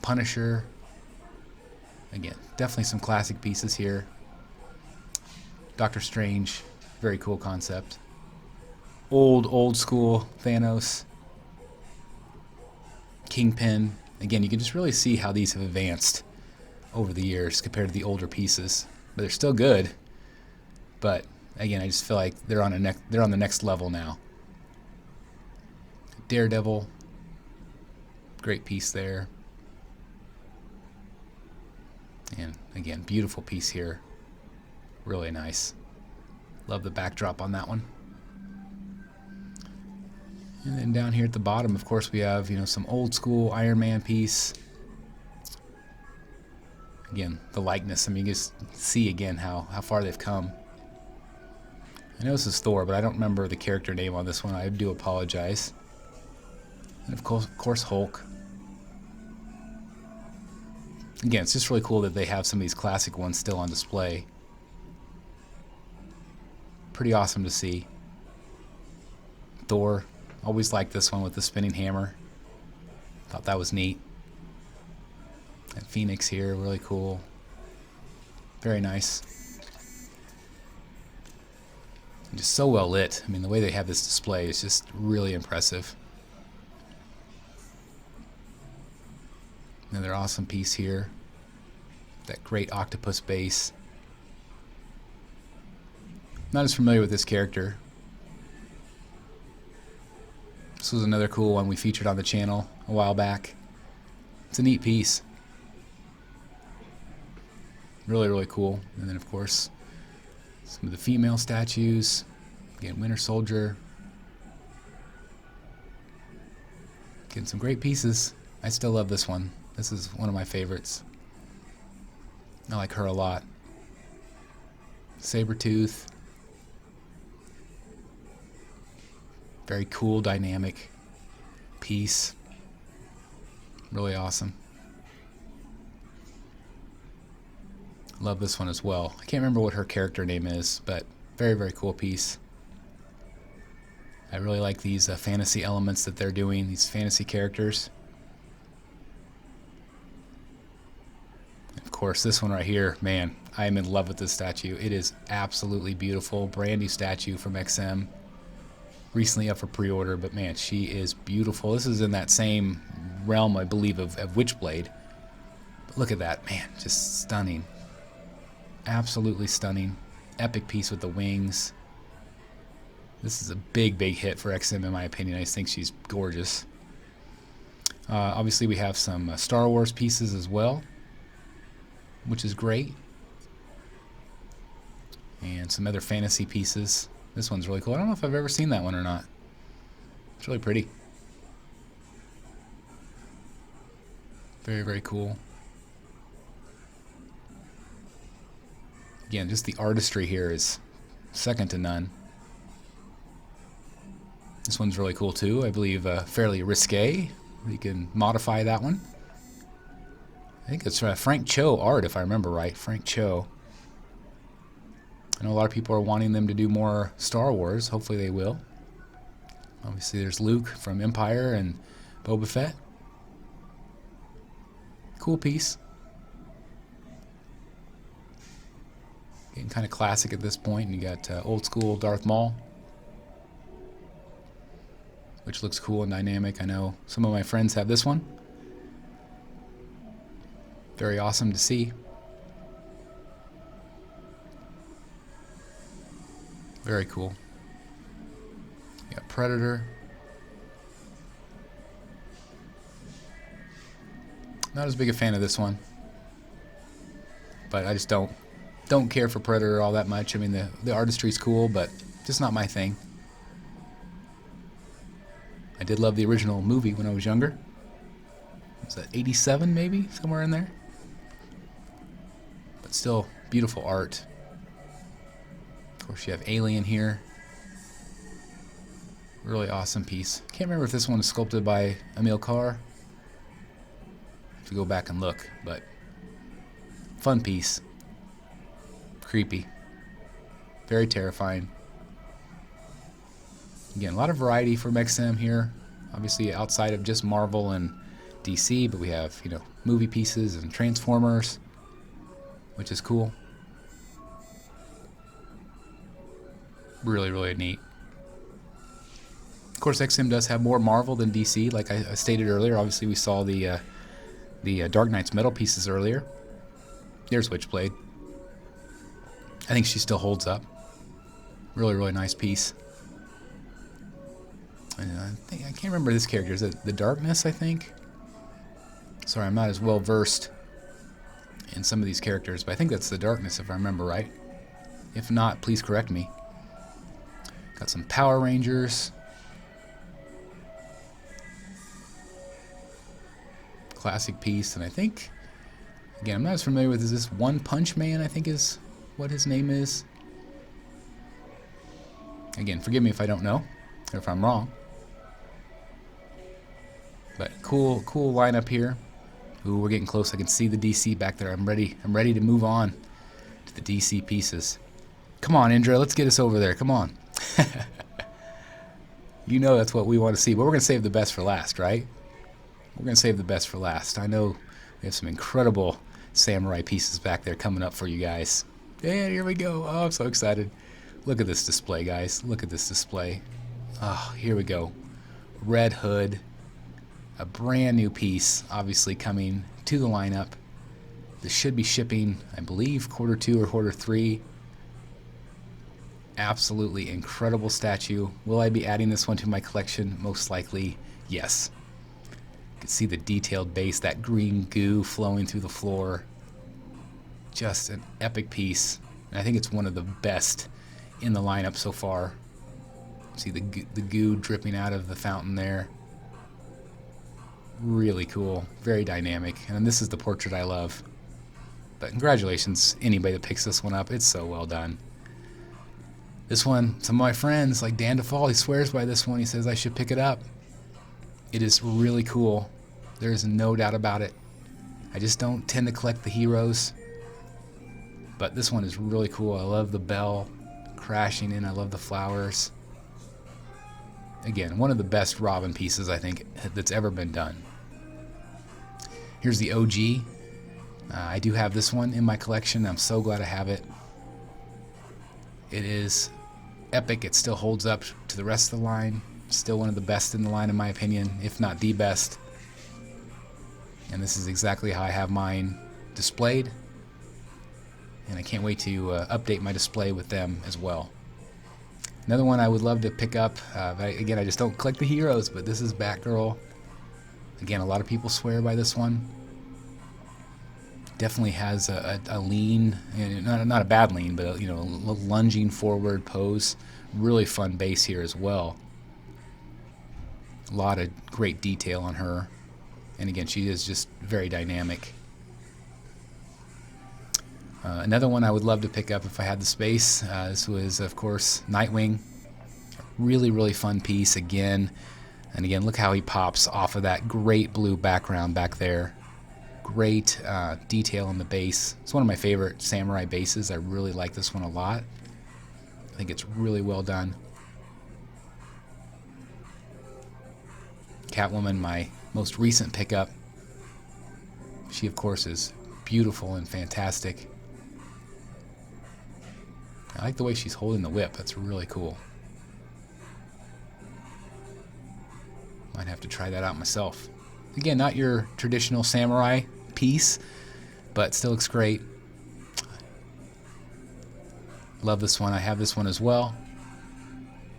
Punisher. Again, definitely some classic pieces here. Doctor Strange, very cool concept. Old school Thanos. Kingpin. Again, you can just really see how these have advanced over the years compared to the older pieces. But they're still good. But again, I just feel like they're on the next level now. Daredevil. Great piece there. And again, beautiful piece here. Really nice. Love the backdrop on that one. And then down here at the bottom, of course, we have, some old school Iron Man piece. Again, the likeness. I mean, you just see again how far they've come. I know this is Thor, but I don't remember the character name on this one. I do apologize. And of course, Hulk. Again, it's just really cool that they have some of these classic ones still on display. Pretty awesome to see. Thor. Always liked this one with the spinning hammer. Thought that was neat. And Phoenix here, really cool. Very nice. And just so well lit. I mean, the way they have this display is just really impressive. Another awesome piece here. That great octopus base. Not as familiar with this character. This was another cool one we featured on the channel a while back. It's a neat piece. Really, really cool. And then, of course, some of the female statues. Again, Winter Soldier. Getting some great pieces. I still love this one. This is one of my favorites. I like her a lot. Saber Tooth. Very cool, dynamic piece. Really awesome. Love this one as well. I can't remember what her character name is, but very, very cool piece. I really like these fantasy elements that they're doing, these fantasy characters. Of course, this one right here, man, I am in love with this statue. It is absolutely beautiful. Brandy Statue from XM. Recently up for pre-order, but man, she is beautiful. This is in that same realm, I believe, of Witchblade. But look at that, man, just stunning. Absolutely stunning. Epic piece with the wings. This is a big, big hit for XM in my opinion. I just think she's gorgeous. Obviously, we have some Star Wars pieces as well, which is great. And some other fantasy pieces. This one's really cool. I don't know if I've ever seen that one or not. It's really pretty. Very, very cool. Again, just the artistry here is second to none. This one's really cool too. I believe fairly risque. You can modify that one. I think it's Frank Cho art, if I remember right. Frank Cho. I know a lot of people are wanting them to do more Star Wars. Hopefully they will. Obviously there's Luke from Empire and Boba Fett. Cool piece. Getting kind of classic at this point. And you got old school Darth Maul, which looks cool and dynamic. I know some of my friends have this one. Very awesome to see. Very cool. You got Predator. Not as big a fan of this one, but I just don't care for Predator all that much. I mean, the artistry's cool, but just not my thing. I did love the original movie when I was younger. Was that 87 maybe? Somewhere in there. But still, beautiful art. Of course, you have Alien here. Really awesome piece. Can't remember if this one is sculpted by Emil Carr. Have to go back and look, but fun piece. Creepy. Very terrifying. Again, a lot of variety for XM here. Obviously outside of just Marvel and DC, but we have, you know, movie pieces and Transformers, which is cool. Really, really neat. Of course, XM does have more Marvel than DC, like I stated earlier. Obviously, we saw the Dark Knight's metal pieces earlier. There's Witchblade. I think she still holds up. Really, really nice piece. And I can't remember this character. Is it the Darkness, I think? Sorry, I'm not as well versed in some of these characters, but I think that's the Darkness if I remember right. If not, please correct me. Got some Power Rangers. Classic piece, and I think, again, I'm not as familiar with, is this One Punch Man, I think is what his name is. Again, forgive me if I don't know, or if I'm wrong. But cool lineup here. Ooh, we're getting close. I can see the DC back there. I'm ready to move on to the DC pieces. Come on, Indra, let's get us over there. Come on. You know that's what we want to see, but we're going to save the best for last, right? We're going to save the best for last. I know we have some incredible samurai pieces back there coming up for you guys. Yeah, here we go. Oh, I'm so excited. Look at this display, guys. Look at this display. Oh, here we go. Red Hood. A brand new piece, obviously coming to the lineup. This should be shipping, I believe, Q2 or Q3. Absolutely incredible statue. Will I be adding this one to my collection? Most likely, yes. You can see the detailed base, that green goo flowing through the floor. Just an epic piece. And I think it's one of the best in the lineup so far. See the goo dripping out of the fountain there. Really cool. Very dynamic. And this is the portrait I love. But congratulations, anybody that picks this one up. It's so well done. This one, some of my friends, like Dan DeFall, he swears by this one. He says I should pick it up. It is really cool. There is no doubt about it. I just don't tend to collect the heroes. But this one is really cool. I love the bell crashing in. I love the flowers. Again, one of the best Robin pieces, I think, that's ever been done. Here's the OG. I do have this one in my collection. I'm so glad I have it. It is epic. It still holds up to the rest of the line. Still one of the best in the line, in my opinion, if not the best. And this is exactly how I have mine displayed. And I can't wait to update my display with them as well. Another one I would love to pick up. Again, I just don't collect the heroes, but this is Batgirl. Again, a lot of people swear by this one. Definitely has a lean, not a bad lean, but a lunging forward pose. Really fun base here as well. A lot of great detail on her, and again, she is just very dynamic. Another one I would love to pick up if I had the space. This was, of course, Nightwing. Really, really fun piece again. And again, look how he pops off of that great blue background back there. Great detail on the base. It's one of my favorite samurai bases. I really like this one a lot. I think it's really well done. Catwoman, my most recent pickup. She, of course, is beautiful and fantastic. I like the way she's holding the whip. That's really cool. Might have to try that out myself. Again, not your traditional samurai piece, but still looks great. Love this one. I have this one as well.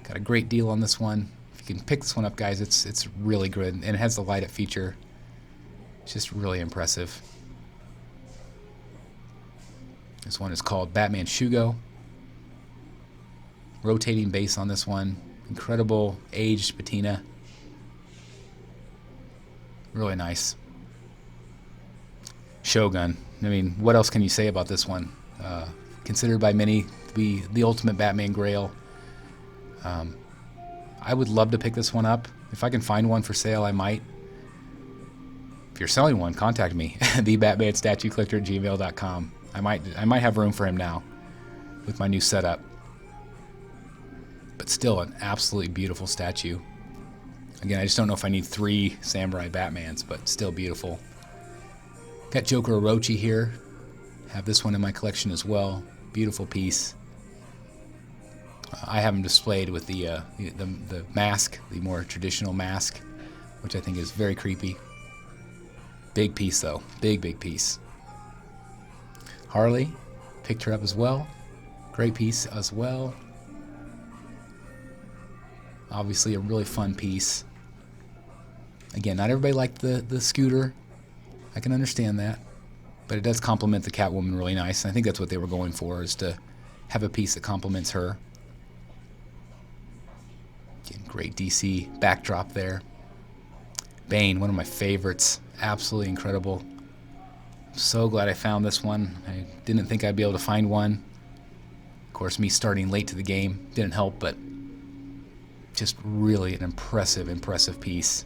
Got a great deal on this one. If you can pick this one up, guys, it's really good, and it has the light up feature. It's just really impressive. This one is called Batman Shugo. Rotating base on this one. Incredible aged patina. Really nice. Shogun. I mean, what else can you say about this one? Considered by many to be the ultimate Batman Grail. I would love to pick this one up. If I can find one for sale, I might. If you're selling one, contact me. thebatmanstatuecollector@gmail.com. I might have room for him now with my new setup. But still an absolutely beautiful statue. Again, I just don't know if I need 3 samurai Batmans, but still beautiful. Got Joker Orochi here. Have this one in my collection as well. Beautiful piece. I have him displayed with the mask, the more traditional mask, which I think is very creepy. Big piece though, big piece. Harley, picked her up as well. Great piece as well. Obviously a really fun piece. Again, not everybody liked the scooter. I can understand that. But it does complement the Catwoman really nice. And I think that's what they were going for, is to have a piece that complements her. Again, great DC backdrop there. Bane, one of my favorites. Absolutely incredible. I'm so glad I found this one. I didn't think I'd be able to find one. Of course, me starting late to the game didn't help, but just really an impressive piece.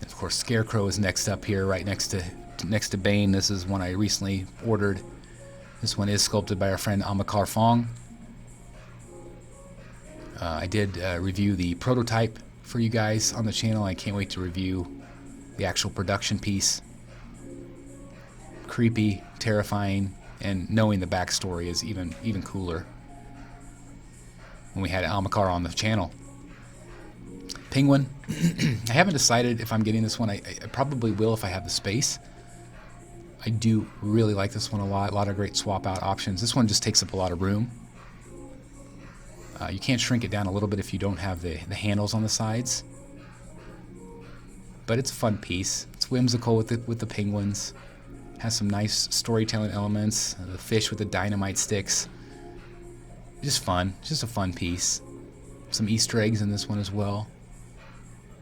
And of course, Scarecrow is next up here, right next to Bane. This is one I recently ordered. This one is sculpted by our friend Amakar Fong. I did review the prototype for you guys on the channel. I can't wait to review the actual production piece. Creepy, terrifying, and knowing the backstory is even cooler. When we had Amakar on the channel. Penguin. I haven't decided if I'm getting this one. I probably will if I have the space. I do really like this one a lot. A lot of great swap out options. This one just takes up a lot of room. You can't shrink it down a little bit if you don't have the handles on the sides. But it's a fun piece. It's whimsical with the penguins. Has some nice storytelling elements. The fish with the dynamite sticks. Just fun. Just a fun piece. Some Easter eggs in this one as well.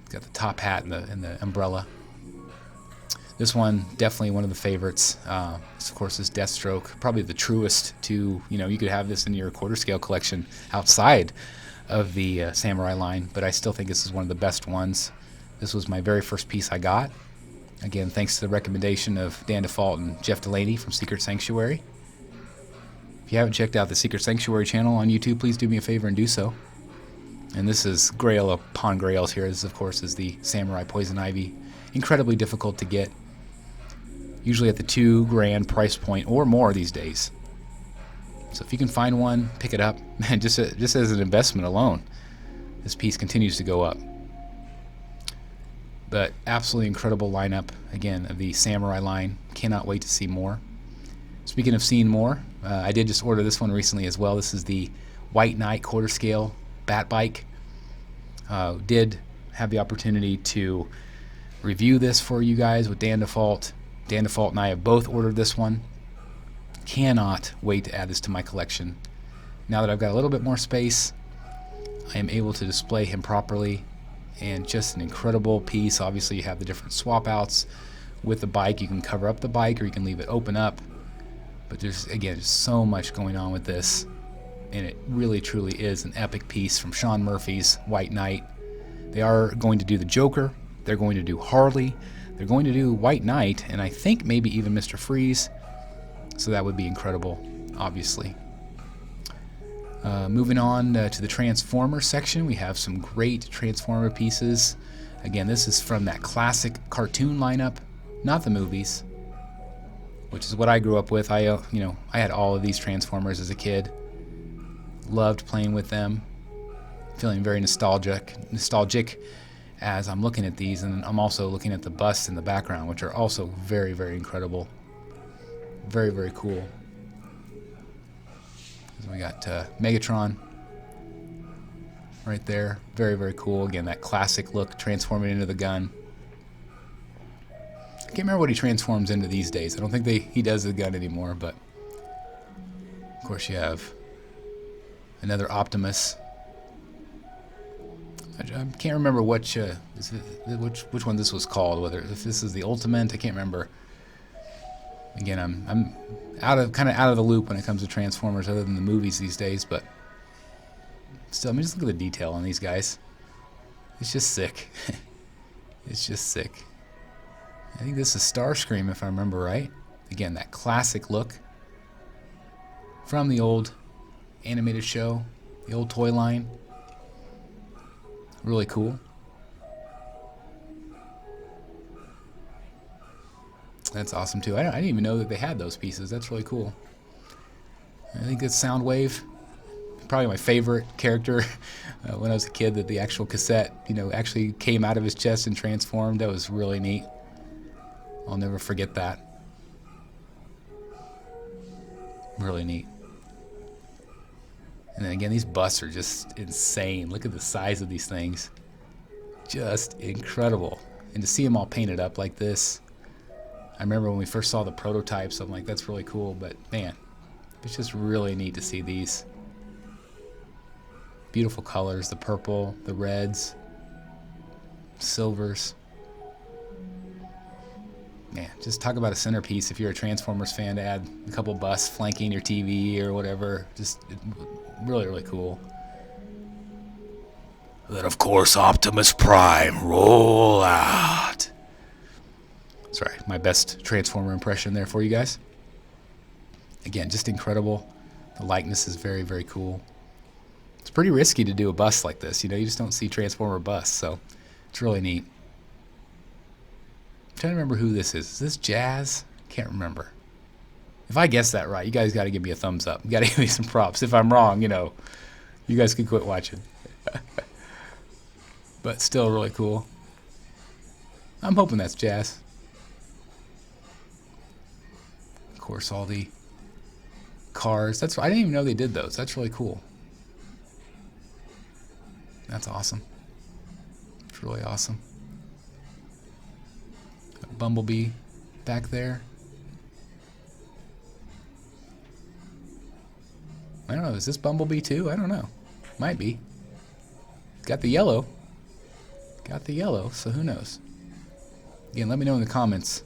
It's got the top hat and the umbrella. This one, definitely one of the favorites. This, of course, is Deathstroke. Probably the truest to, you could have this in your quarter scale collection outside of the Samurai line, but I still think this is one of the best ones. This was my very first piece I got. Again, thanks to the recommendation of Dan Default and Jeff Delaney from Secret Sanctuary. If you haven't checked out the Secret Sanctuary channel on YouTube, please do me a favor and do so. And this is Grail upon Grails here. This, of course, is the Samurai Poison Ivy. Incredibly difficult to get. Usually at the $2,000 price point or more these days. So if you can find one, pick it up. And just as an investment alone, this piece continues to go up. But absolutely incredible lineup, again, of the Samurai line. Cannot wait to see more. Speaking of seeing more, I did just order this one recently as well. This is the White Knight quarter scale Bat Bike. Did have the opportunity to review this for you guys with Dan Default. Dan Default and I have both ordered this one. Cannot wait to add this to my collection. Now that I've got a little bit more space, I am able to display him properly, and just an incredible piece. Obviously you have the different swap outs with the bike. You can cover up the bike or you can leave it open up. But there's, again, just so much going on with this, and it really truly is an epic piece from Sean Murphy's White Knight. They are going to do the Joker, they're going to do Harley, they're going to do White Knight, and I think maybe even Mr. Freeze. So that would be incredible, obviously. Moving on to the Transformer section, we have some great Transformer pieces. Again, this is from that classic cartoon lineup not the movies, which is what I grew up with. I had all of these Transformers as a kid. Loved playing with them. Feeling very nostalgic as I'm looking at these, and I'm also looking at the busts in the background, which are also very, very incredible. Very, very cool. So we got Megatron right there. Very, very cool. Again, that classic look, transforming into the gun. I can't remember what he transforms into these days. I don't think he does the gun anymore, but of course you have another Optimus. I can't remember which one this was called. Whether if this is the Ultimate, I can't remember. Again, I'm kind of out of the loop when it comes to Transformers, other than the movies these days. But still, I mean, just look at the detail on these guys. It's just sick. It's just sick. I think this is Starscream, if I remember right. Again, that classic look from the old animated show, the old toy line. Really cool. That's awesome too. I didn't even know that they had those pieces. That's really cool. I think it's Soundwave. Probably my favorite character when I was a kid, that the actual cassette, actually came out of his chest and transformed. That was really neat. I'll never forget that. Really neat. And then again, these busts are just insane. Look at the size of these things. Just incredible. And to see them all painted up like this. I remember when we first saw the prototypes, I'm like, that's really cool. But man, it's just really neat to see these. Beautiful colors, the purple, the reds, silvers. Man, just talk about a centerpiece if you're a Transformers fan, to add a couple busts flanking your TV or whatever. Just really, really cool. Then, of course, Optimus Prime, roll out. Sorry, my best Transformer impression there for you guys. Again, just incredible. The likeness is very, very cool. It's pretty risky to do a bust like this. You just don't see Transformer busts, so it's really neat. I'm trying to remember who this is. Is this Jazz? Can't remember. If I guess that right, you guys got to give me a thumbs up. You got to give me some props. If I'm wrong, you guys can quit watching. But still really cool. I'm hoping that's Jazz. Of course, all the cars. I didn't even know they did those. That's really cool. That's awesome. It's really awesome. Got Bumblebee back there. I don't know. Is this Bumblebee too? I don't know. Might be. Got the yellow. Got the yellow, so who knows? Again, let me know in the comments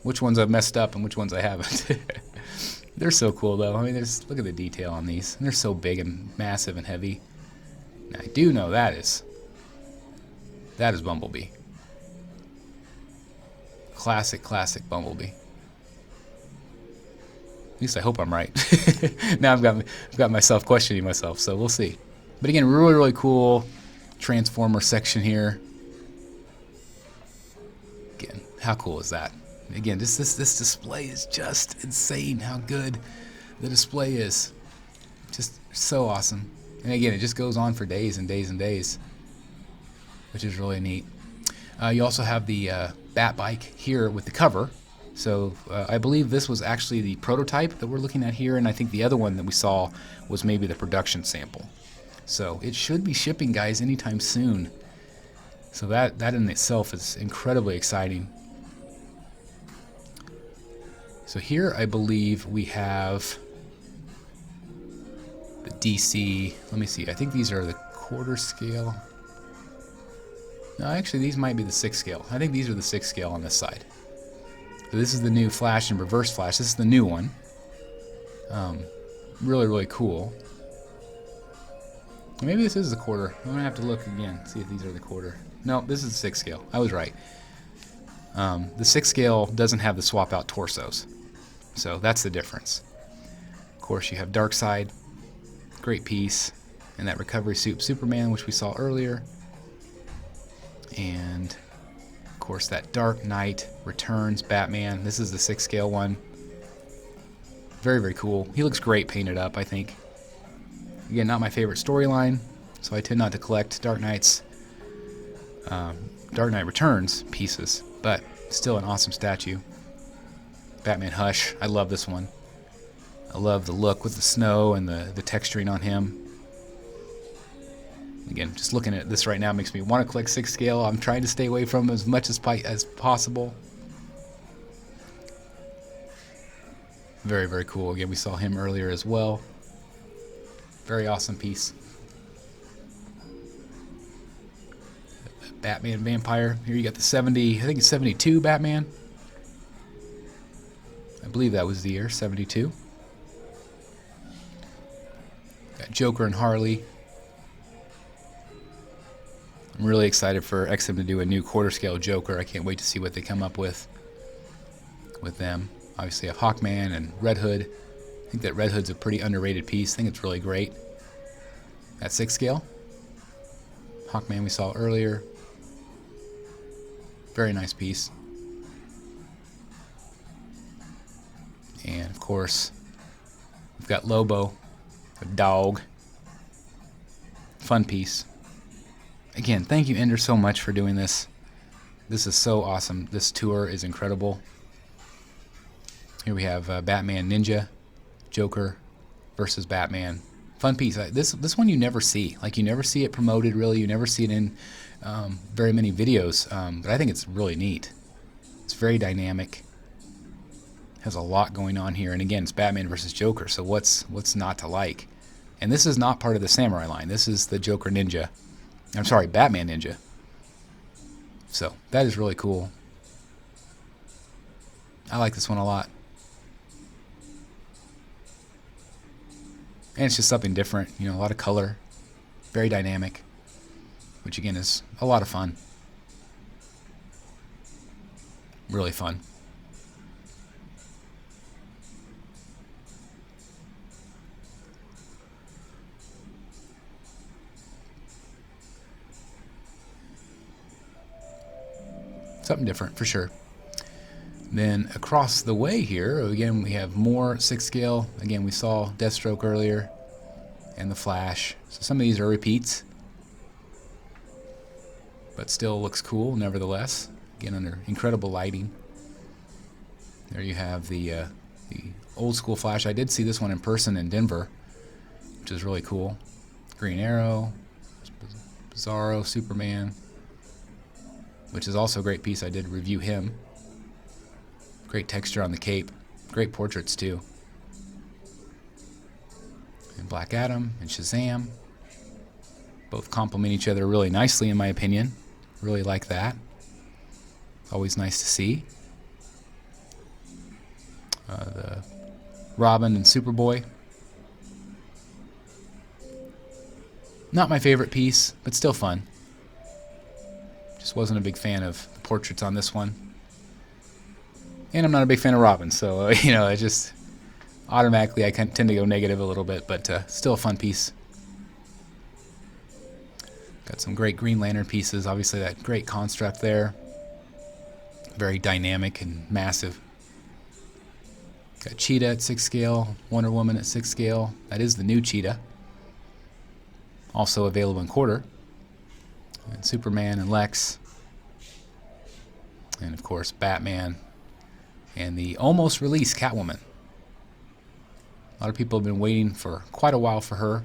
which ones I've messed up and which ones I haven't. They're so cool, though. I mean, look at the detail on these. And they're so big and massive and heavy. Now, I do know that is Bumblebee. Classic Bumblebee. At least I hope I'm right. Now I've got myself questioning myself, so we'll see. But again, really, really cool Transformer section here. Again, how cool is that? Again, this display is just insane how good the display is. Just so awesome. And again, it just goes on for days and days and days, which is really neat. You also have the Bat Bike here with the cover. So I believe this was actually the prototype that we're looking at here, and I think the other one that we saw was maybe the production sample. So it should be shipping, guys, anytime soon. So that in itself is incredibly exciting. So here I believe we have the DC. Let me see. I think these are the quarter scale. No, actually these might be the 6 scale. I think these are the 6 scale on this side. So this is the new Flash and Reverse Flash. This is the new one. Really, really cool. Maybe this is the quarter. I'm going to have to look again, see if these are the quarter. No, this is the 6 scale. I was right. The 6 scale doesn't have the swap out torsos. So that's the difference. Of course, you have Darkseid. Great piece. And that recovery suit Superman, which we saw earlier. And, of course, that Dark Knight Returns Batman. This is the 6 scale one. Very, very cool. He looks great painted up, I think. Again, not my favorite storyline, so I tend not to collect Dark Knight Returns pieces, but still an awesome statue. Batman Hush. I love this one. I love the look with the snow and the texturing on him. Again, just looking at this right now makes me want to collect 6 scale. I'm trying to stay away from as much as possible. Very, very cool. Again, we saw him earlier as well. Very awesome piece. Batman Vampire. Here you got the 70, I think it's 72 Batman. I believe that was the year, 72. Got Joker and Harley. I'm really excited for XM to do a new quarter scale Joker. I can't wait to see what they come up with them. Obviously, I have Hawkman and Red Hood. I think that Red Hood's a pretty underrated piece. I think it's really great. At 6 scale. Hawkman we saw earlier. Very nice piece. And of course, we've got Lobo, a dog. Fun piece. Again, thank you, Indra, so much for doing this. This is so awesome. This tour is incredible. Here we have Batman Ninja, Joker versus Batman. Fun piece. This one you never see. Like, you never see it promoted, really. You never see it in very many videos. But I think it's really neat. It's very dynamic. Has a lot going on here. And again, it's Batman versus Joker. So what's not to like? And this is not part of the Samurai line. This is the Joker Ninja. I'm sorry, Batman Ninja. So that is really cool. I like this one a lot. And it's just something different, you know, a lot of color, very dynamic, which again is a lot of fun. Really fun. Something different for sure. Then across the way here, again, we have more 6 scale. Again, we saw Deathstroke earlier and the Flash. So some of these are repeats, but still looks cool nevertheless. Again, under incredible lighting. There you have the old school Flash. I did see this one in person in Denver, which is really cool. Green Arrow, Bizarro, Superman, which is also a great piece. I did review him. Great texture on the cape. Great portraits too. And Black Adam and Shazam. Both complement each other really nicely in my opinion. Really like that. Always nice to see. The Robin and Superboy. Not my favorite piece, but still fun. Just wasn't a big fan of the portraits on this one. And I'm not a big fan of Robin, so, you know, I just automatically I tend to go negative a little bit, but still a fun piece. Got some great Green Lantern pieces. Obviously, that great construct there. Very dynamic and massive. Got Cheetah at 6 scale, Wonder Woman at 6 scale. That is the new Cheetah. Also available in quarter. And Superman and Lex. And, of course, Batman. And the almost released Catwoman. A lot of people have been waiting for quite a while for her.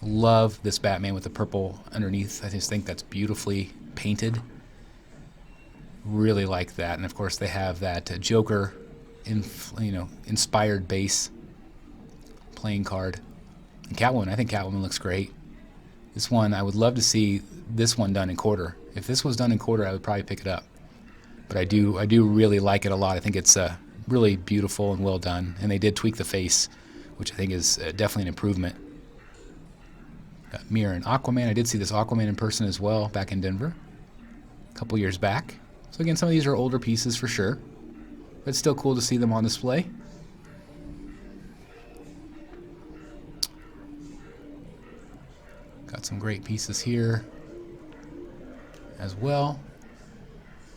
Love this Batman with the purple underneath. I just think that's beautifully painted. Really like that. And of course they have that Joker inspired base playing card. And Catwoman, I think Catwoman looks great. This one, I would love to see this one done in quarter. If this was done in quarter, I would probably pick it up. But I do really like it a lot. I think it's really beautiful and well done. And they did tweak the face, which I think is definitely an improvement. Got Mirror and Aquaman. I did see this Aquaman in person as well back in Denver a couple years back. So again, some of these are older pieces for sure. But it's still cool to see them on display. Got some great pieces here as well.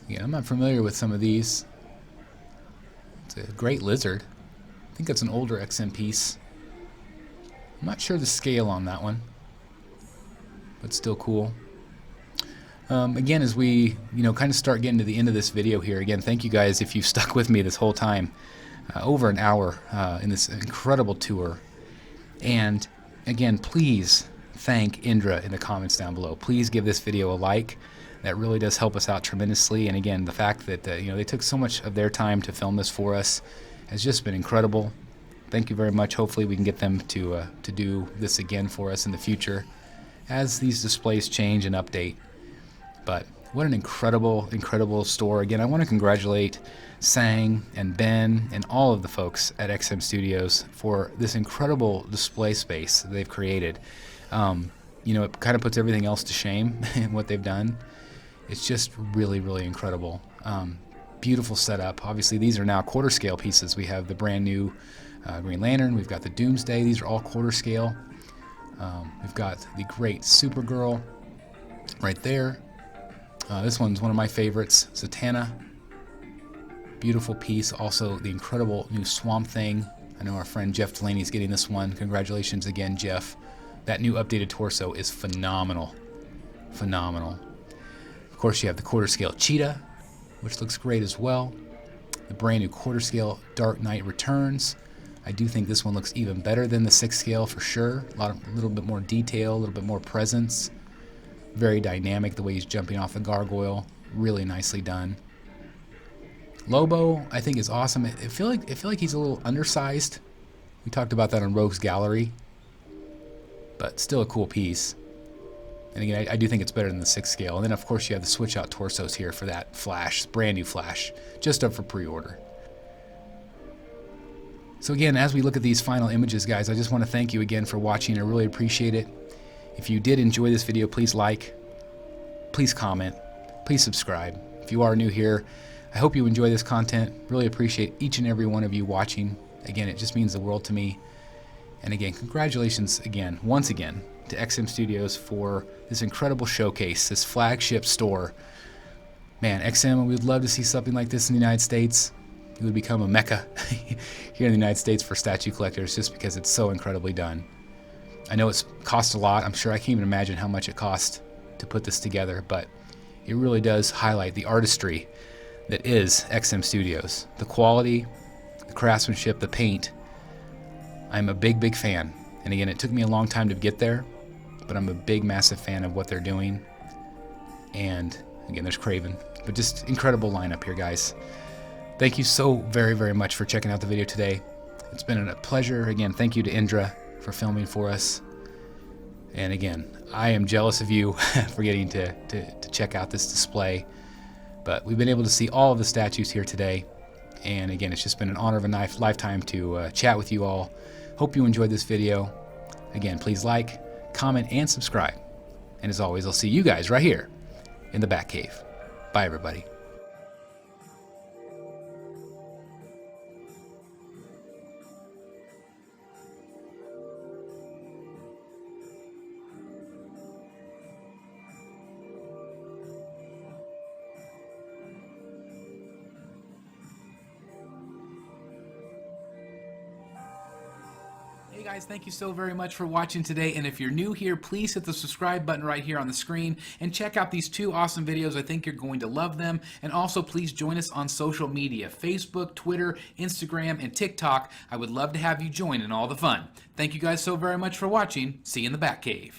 Yeah, I'm not familiar with some of these. It's a great lizard. I think that's an older XM piece. I'm not sure the scale on that one, but still cool. Again, as we kind of start getting to the end of this video here, again, thank you guys if you've stuck with me this whole time, over an hour in this incredible tour. And again, please thank Indra in the comments down below. Please give this video a like. That really does help us out tremendously. And again, the fact that they took so much of their time to film this for us has just been incredible. Thank you very much. Hopefully we can get them to do this again for us in the future as these displays change and update. But what an incredible, incredible store. Again, I want to congratulate Sang and Ben and all of the folks at XM Studios for this incredible display space that they've created. It kind of puts everything else to shame in what they've done. It's just really, really incredible. Beautiful setup. Obviously, these are now quarter scale pieces. We have the brand new Green Lantern. We've got the Doomsday. These are all quarter scale. We've got the great Supergirl right there. This one's one of my favorites, Zatanna. Beautiful piece. Also, the incredible new Swamp Thing. I know our friend Jeff Delaney's getting this one. Congratulations again, Jeff. That new updated torso is phenomenal. Phenomenal. Of course, you have the quarter scale Cheetah, which looks great as well. The brand new quarter scale Dark Knight Returns. I do think this one looks even better than the 6 scale for sure. A little bit more detail, a little bit more presence. Very dynamic the way he's jumping off the gargoyle. Really nicely done. Lobo, I think, is awesome. I feel like he's a little undersized. We talked about that on Rogue's Gallery, but still a cool piece. And again, I do think it's better than the 6 scale. And then of course you have the switch out torsos here for that Flash, brand new Flash, just up for pre-order. So again, as we look at these final images, guys, I just want to thank you again for watching. I really appreciate it. If you did enjoy this video, please like, please comment, please subscribe. If you are new here, I hope you enjoy this content. Really appreciate each and every one of you watching. Again, it just means the world to me. And again, congratulations again, once again, to XM Studios for this incredible showcase, this flagship store. Man, XM, we'd love to see something like this in the United States. It would become a mecca here in the United States for statue collectors just because it's so incredibly done. I know it's cost a lot. I'm sure I can't even imagine how much it cost to put this together, but it really does highlight the artistry that is XM Studios. The quality, the craftsmanship, the paint. I'm a big, big fan. And again, it took me a long time to get there, but I'm a big, massive fan of what they're doing. And again, there's Craven. But just incredible lineup here, guys. Thank you so very, very much for checking out the video today. It's been a pleasure. Again, thank you to Indra for filming for us. And again, I am jealous of you for getting to check out this display. But we've been able to see all of the statues here today. And again, it's just been an honor of a lifetime to chat with you all. Hope you enjoyed this video. Again, please like, comment, and subscribe. And as always, I'll see you guys right here in the Batcave. Bye, everybody. Hey guys, thank you so very much for watching today, and if you're new here, please hit the subscribe button right here on the screen and check out these 2 awesome videos. I think you're going to love them. And also please join us on social media, Facebook, Twitter, Instagram, and TikTok. I would love to have you join in all the fun. Thank you guys so very much for watching. See you in the Batcave.